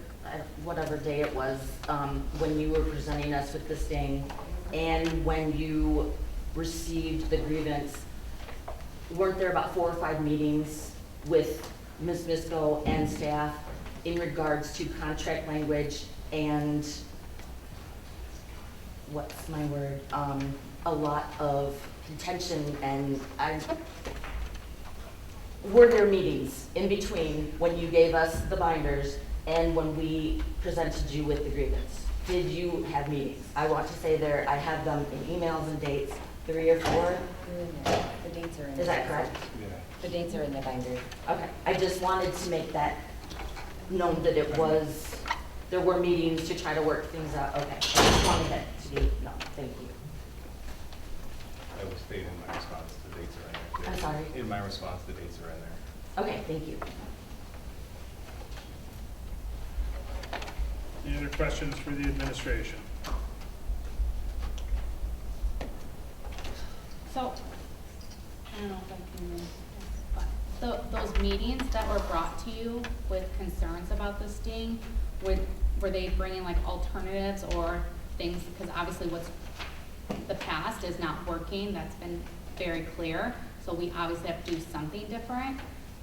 whatever day it was, when you were presenting us with this thing, and when you received the grievance, weren't there about 4 or 5 meetings with Ms. Visco and staff in regards to contract language and, what's my word, a lot of contention, and were there meetings in between when you gave us the binders and when we presented you with the grievance? Did you have meetings? I want to say there, I have them in emails and dates, 3 or 4. The dates are in. Is that correct? The dates are in the binder. Okay, I just wanted to make that known that it was, there were meetings to try to work things out. Okay, I just wanted that to be known. Thank you. I will state in my response, the dates are in there. I'm sorry? In my response, the dates are in there. Okay, thank you. Any other questions for the administration? So, I don't know if I can, but those meetings that were brought to you with concerns about this thing, were they bringing like alternatives or things? Because obviously what's the past is not working. That's been very clear. So we obviously have to do something different.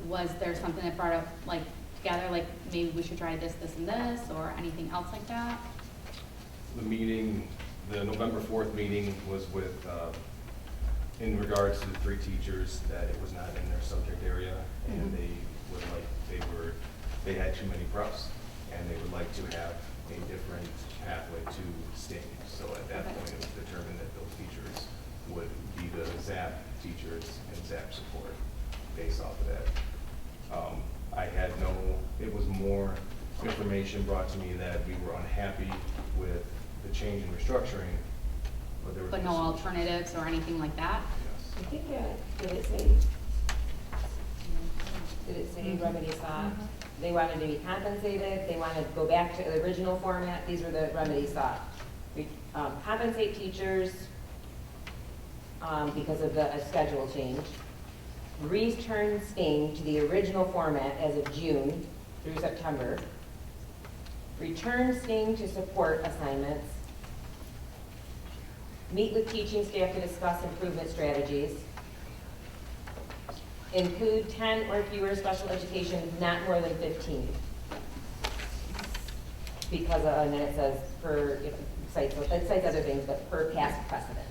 Was there something that brought up like together, like maybe we should try this, this, and this, or anything else like that? The meeting, the November 4th meeting was with, in regards to the 3 teachers, that it was not in their subject area, and they had too many preps, and they would like to have a different pathway to STEAM. So at that point, it was determined that those teachers would be the ZAP teachers and ZAP support based off of that. It was more information brought to me that we were unhappy with the change in restructuring, but there was. But no alternatives or anything like that? I think, did it say remedy sought? They wanted to be compensated, they wanted to go back to the original format, these were the remedies sought. Compensate teachers because of the schedule change. Return STING to the original format as of June through September. Return STING to support assignments. Meet with teaching staff to discuss improvement strategies. Include 10 or fewer special education, not more than 15. Because, and then it says per, it cites other things, but per past precedent.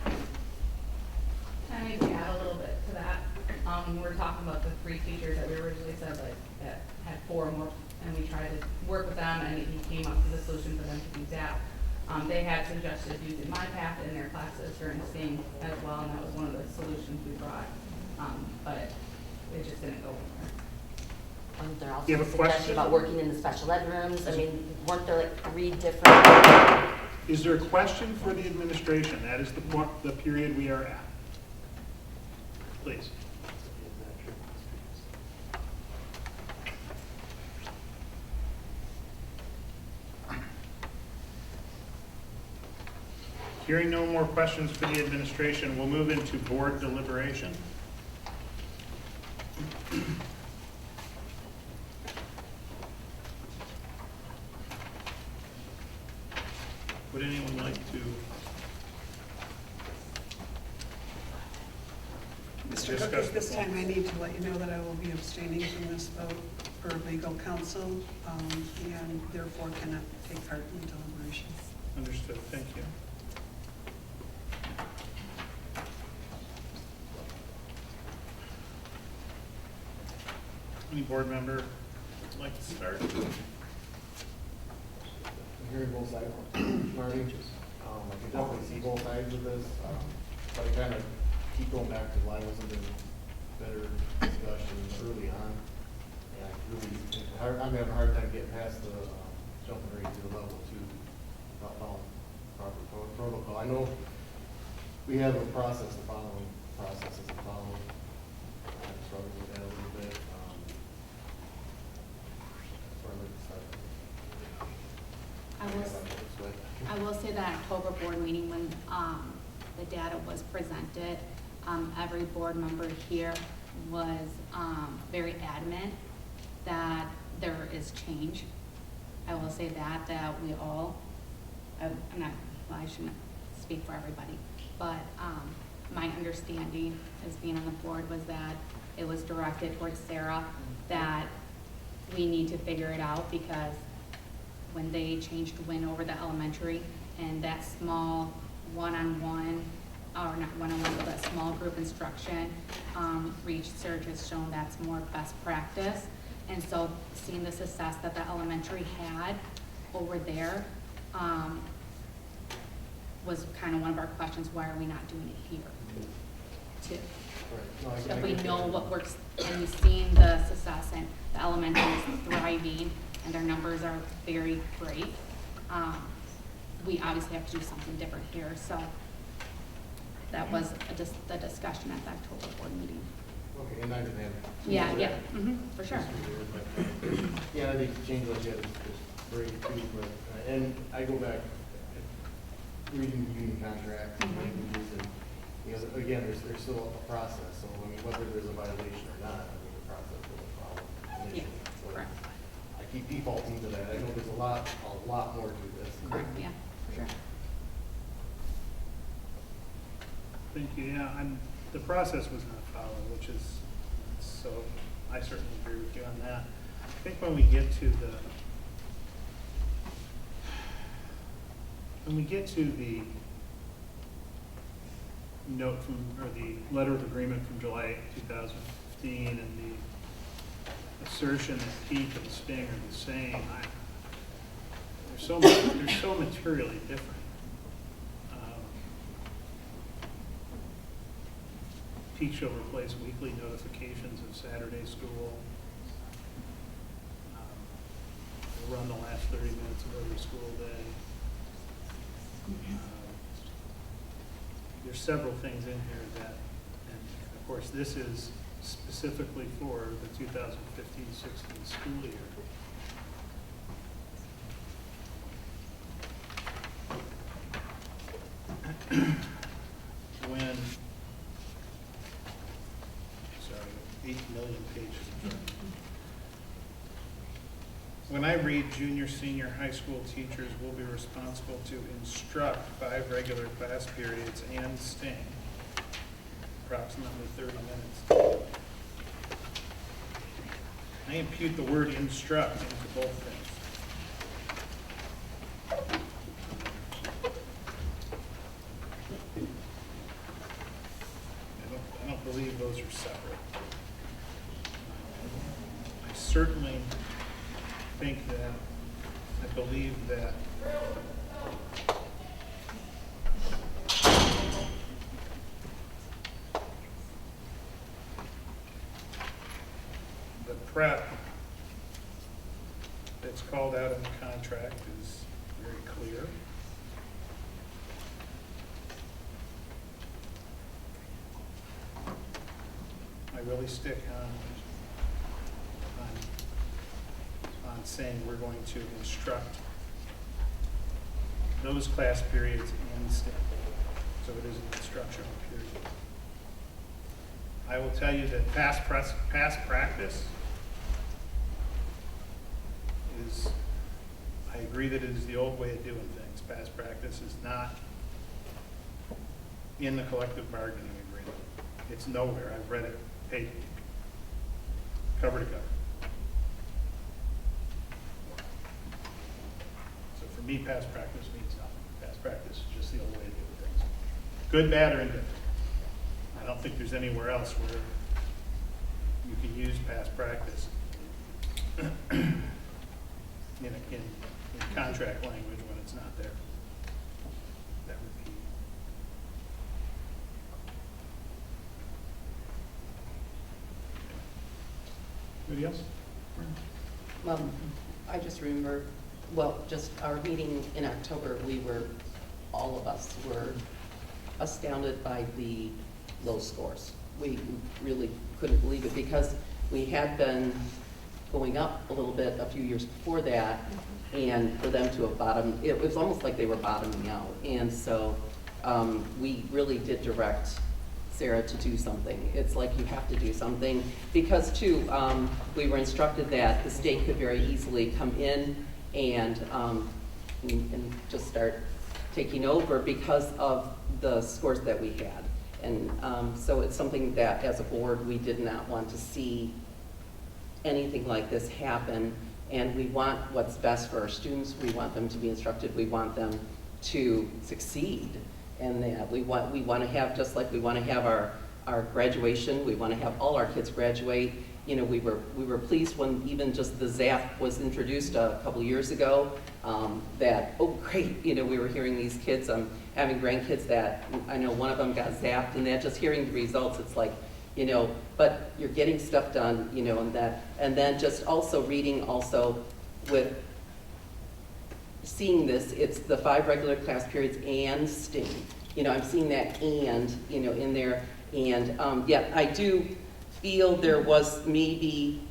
Can I maybe add a little bit to that? When we're talking about the 3 teachers that we originally said that had 4 more, and we tried to work with them, and he came up with a solution for them to do that. They had suggested using my path in their classes during STEAM as well, and that was one of the solutions we brought. But it just didn't go anywhere. Wasn't there also You have a a suggestion question? about working in the special ed rooms? I mean, weren't there like 3 different? Is there a question for the administration? That is the period we are at. Please. Hearing no more questions for the administration, we'll move into board deliberation. Would anyone like to? Mr. Cook, Discuss at this the time, I need to let you know that I will be abstaining from this vote for legal counsel, and therefore cannot take part in the deliberation. Understood, thank you. Any board member would like to start? I'm hearing both sides, Marty. I can definitely see both sides of this, but I kind of keep going back to why wasn't there better discussion early on? And I really, I'm having a hard time getting past the jumping right to the level 2, not following proper protocol. I know we have a process to follow, processes to follow. I'm struggling with that a little bit. That's where I'd like to start. I will say that October board meeting when the data was presented, every board member here was very adamant that there is change. I will say that we all, I'm not, well, I shouldn't speak for everybody, but my understanding as being on the board was that it was directed towards Sarah that we need to figure it out, because when they changed Win over the elementary and that small one-on-one, or not one-on-one, but that small group instruction, research has shown that's more best practice. And so seeing the success that the elementary had over there was kind of one of our questions, why are we not doing it here too? Right. If we know what works, and we've seen the success, and the elementary is thriving and their numbers are very great, we obviously have to do something different here. So that was the discussion at the October board meeting. Okay, and I didn't have. Yeah, for sure. Yeah, I think change like that is great too, but, and I go back, reading the union contract, languages, and, you know, again, there's still a process, so, I mean, whether there's a violation or not, I mean, the process will follow initially. So correct. I keep defaulting to that. I know there's a lot more to this. Correct, yeah, for sure. Thank you, yeah, the process was not followed, which is, so I certainly agree with you on that. I think when we get to the note from, or the letter of agreement from July 2015 and the assertion that peak and sting are the same, they're so materially different. Peak shall replace weekly notifications of Saturday school. We'll run the last 30 minutes of every school day. There's several things in here that, and of course, this is specifically for the 2015-16 school year. When, sorry, 8 million pages. When I read junior, senior high school teachers will be responsible to instruct 5 regular class periods and STING, approximately 30 minutes. I impute the word instruct into both things. I don't believe those are separate. I certainly think that, I believe that prep that's called out in the contract is very clear. I really stick on saying we're going to instruct those class periods in STEM. So it is an instructional period. I will tell you that past practice is, I agree that it is the old way of doing things. Past practice is not in the collective bargaining agreement. It's nowhere. I've read it cover to cover. So for me, past practice means nothing. Past practice is just the old way of doing things. Good, bad, or indifferent. I don't think there's anywhere else where you can use past practice in contract language when it's not there. That would be. Anybody else? I just remember, just our meeting in October, all of us were astounded by the low scores. We really couldn't believe it because we had been going up a little bit a few years before that, and for them to have bottomed, it was almost like they were bottoming out. And so we really did direct Sarah to do something. It's like you have to do something because too, we were instructed that the state could very easily come in and just start taking over because of the scores that we had. And so it's something that as a board, we did not want to see anything like this happen. And we want what's best for our students. We want them to be instructed. We want them to succeed. And that we want to have, just like we want to have our graduation, we want to have all our kids graduate. You know, we were pleased when even just the ZAP was introduced a couple of years ago, that, oh great, you know, we were hearing these kids, having grandkids that, I know one of them got zapped, and that just hearing the results, it's like, you know, but you're getting stuff done, you know, and then just also reading also with seeing this, it's the 5 regular class periods and STEAM. You know, I'm seeing that and, you know, in there. And yeah, I do feel there was maybe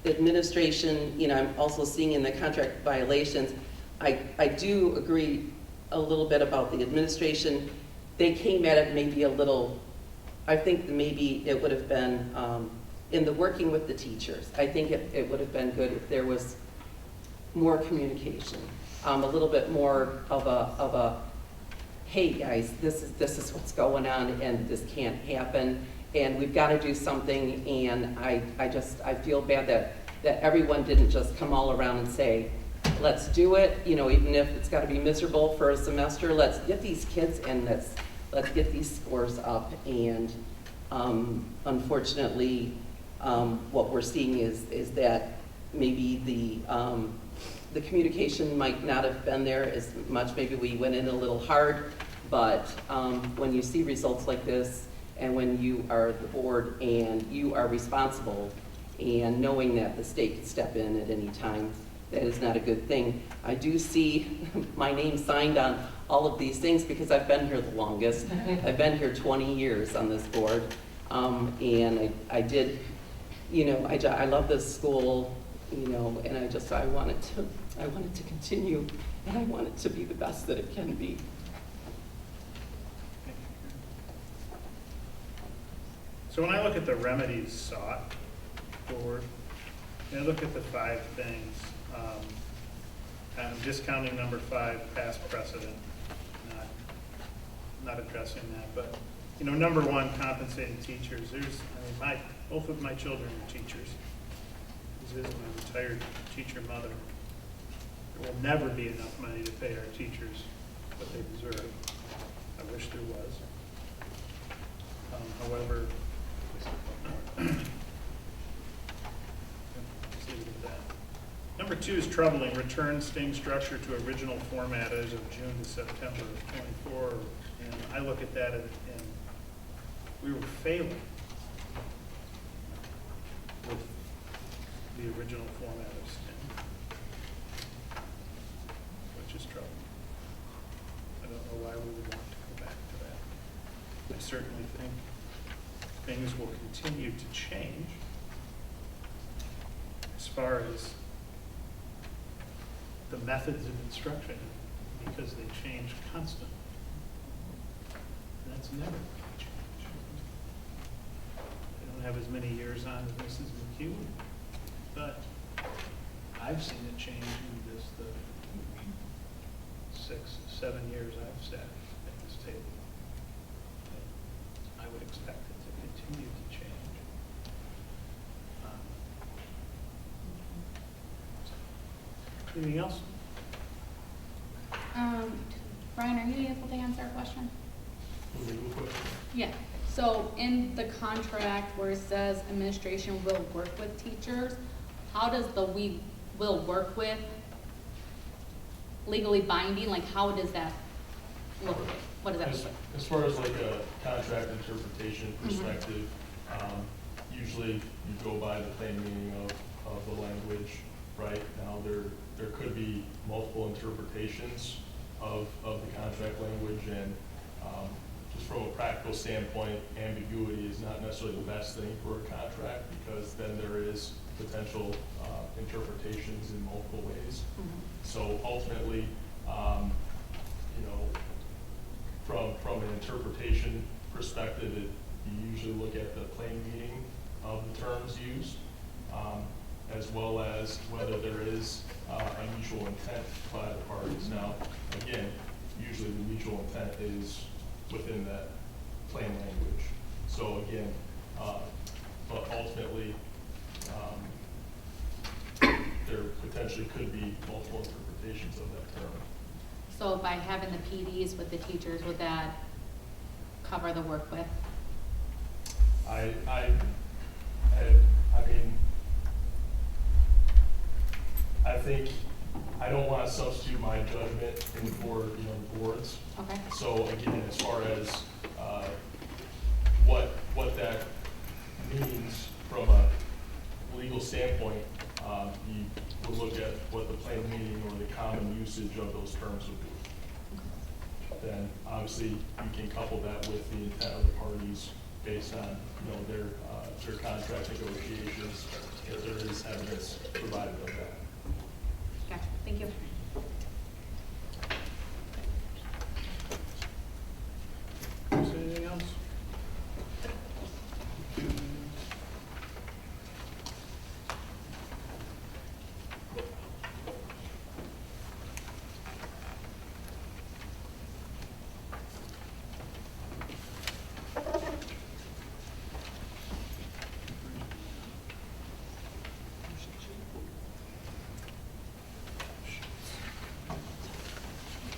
administration, you know, I'm also seeing in the contract violations, I do agree a little bit about the administration. They came at it maybe a little, I think maybe it would have been, in the working with the teachers, I think it would have been good if there was more communication. A little bit more of a, hey guys, this is what's going on and this can't happen and we've got to do something. And I feel bad that everyone didn't just come all around and say, let's do it, you know, even if it's got to be miserable for a semester, let's get these kids and let's get these scores up. And unfortunately, what we're seeing is that maybe the communication might not have been there as much. Maybe we went in a little hard, but when you see results like this and when you are the board and you are responsible and knowing that the state can step in at any time, that is not a good thing. I do see my name signed on all of these things because I've been here the longest. I've been here 20 years on this board, and I did, you know, I love this school, you know, and I want it to continue, and I want it to be the best that it can be. So when I look at the remedies sought forward, and I look at the 5 things, I'm discounting number 5, past precedent, not addressing that, but you know, number 1, compensating teachers. Both of my children are teachers. This is my retired teacher mother. There will never be enough money to pay our teachers what they deserve. I wish there was. However, just leave it at that. Number 2 is troubling. Return STING structure to original format as of June to September of 24. And I look at that and we were failing with the original format of STEM, which is trouble. I don't know why we would want to go back to that. I certainly think things will continue to change as far as the methods of instruction, because they change constantly. That's never going to change. I don't have as many years on as Mrs. McHugh, but I've seen it change in this, the 6, 7 years I've sat at this table. I would expect it to continue to change. Anything else? Brian, are you able to answer a question? A legal question? Yeah, so in the contract where it says administration will work with teachers, how does the "we will work with" legally binding, like how does that look like? What does that look like? As far as like a contract interpretation perspective, usually you go by the plain meaning of the language. Right now, there could be multiple interpretations of the contract language, and just from a practical standpoint, ambiguity is not necessarily the best thing for a contract, because then there is potential interpretations in multiple ways. So ultimately, you know, from an interpretation perspective, you usually look at the plain meaning of the terms used, as well as whether there is a mutual intent by the parties. Now, again, usually the mutual intent is within that plain language. So again, but ultimately, there potentially could be multiple interpretations of that term. So by having the PDs with the teachers, would that cover the work with? I mean, I think I don't want to substitute my judgment in for the boards. Okay. So again, as far as what that means from a legal standpoint, you would look at what the plain meaning or the common usage of those terms would be. Then obviously you can couple that with the intent of the parties based on their contract negotiations, if there is evidence provided of that. Gotcha, thank you. Is there anything else?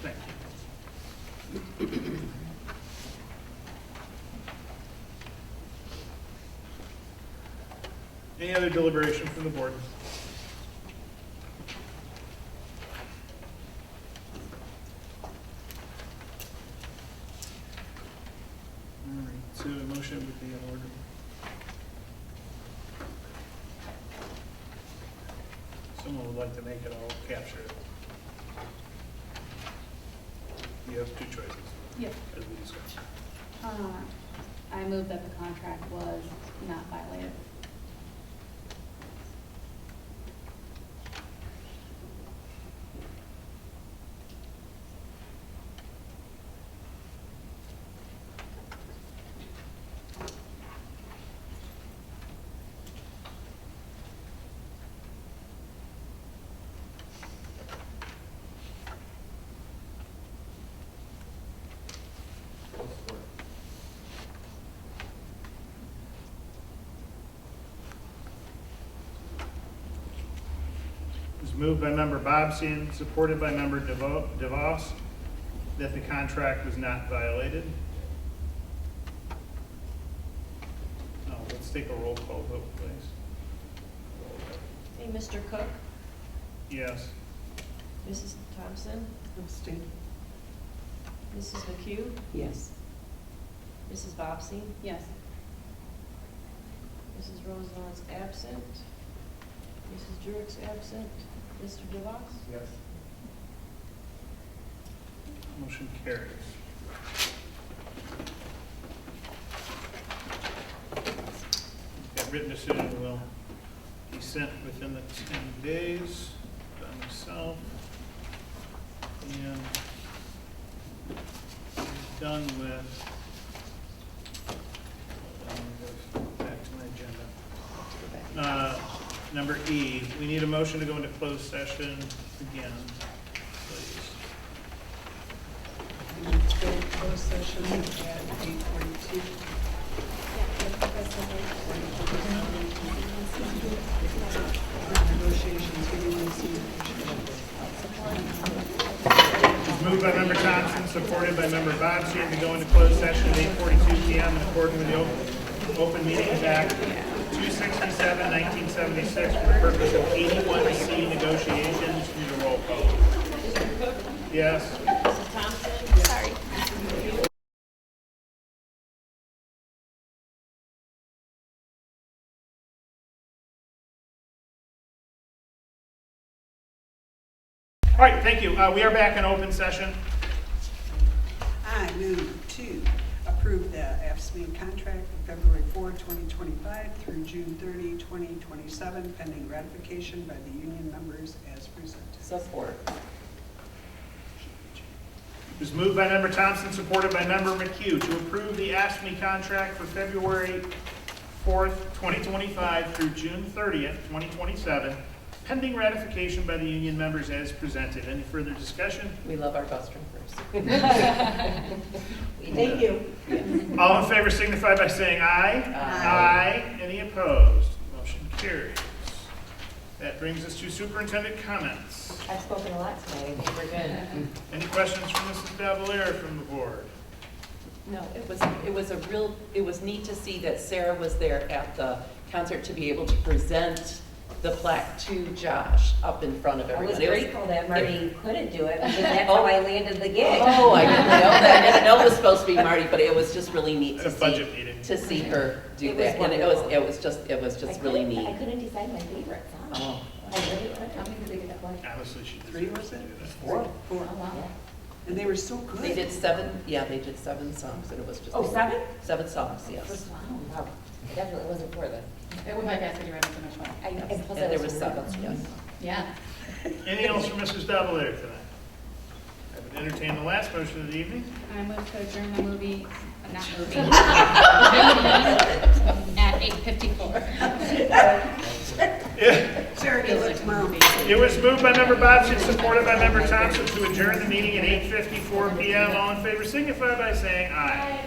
Thank you. Any other deliberation from the board? All right, so a motion would be in order. Someone would like to make it, I'll capture it. You have two choices. Yep. As we discussed. I move that the contract was not violated. It was moved by member Bobsian, supported by member DeVos, that the contract was not violated. Now, let's take a roll call vote, please. Hey, Mr. Cook, Yes. Mrs. Thompson, Abstain. Mrs. McHugh, Yes. Mrs. Bobbsey, Yes. Mrs. Rosenau's absent. Mrs. Jurick's absent. Mr. DeVos? Yes. Motion carries. That written decision will be sent within the 10 days by myself. And done with, back to my agenda. Number E, we need a motion to go into closed session again, please. Go to closed session at 8:42. Negotiations, getting this It's moved by Member Thompson, supported by Member Bobsey, to go into closed session at 8:42 p.m. in accordance with the Open Meetings Act 267, 1976, for the purpose of 81C negotiations. Need a roll call. Yes. Mrs. Thompson? Sorry. All right, thank you. We are back in open session. I move to approve the AFSCME contract for February 4, 2025 through June 30, 2027, pending ratification by the union members as presented. Support. It was moved by Member Thompson, supported by Member McHugh, to approve the AFSCME contract for February 4th, 2025 through June 30th, 2027, pending ratification by the union members as presented. Any further discussion? We love our bus drivers. Thank you. All in favor signify by saying aye. Aye. Any opposed? Motion carries. That brings us to superintendent comments. I've spoken a lot tonight. I think we're good. Any questions from Mrs. Davalier from the board? No, it was neat to see that Sarah was there at the concert to be able to present the plaque to Josh up in front of I was everyone. grateful that Marty couldn't do it, because that's how I landed the gig. Oh, I didn't know that. I didn't know it was supposed to be Marty, but it was just really neat At a budget meeting. to see her do It was that. And wonderful. it was just really neat. I couldn't decide my favorite song. Oh. I really couldn't. How many did they get that one? Honestly, she Three, was it? Four. Four. Oh, wow. And they were so good. They did seven songs, and it was just. Oh, seven? 7 songs, yes. Wow. It definitely wasn't for the. It went by fast when you were having so much fun. And plus And I there was was from 7, Memphis. yes. Yeah. Anything else from Mrs. Davalier tonight? I would entertain the last motion of the evening. I move to adjourn the movie, not movie, at 8:54. Sarah, do it tomorrow. It was moved by Member Bobson, supported by Member Thompson, to adjourn the meeting at 8:54 p.m. All in favor signify by saying aye.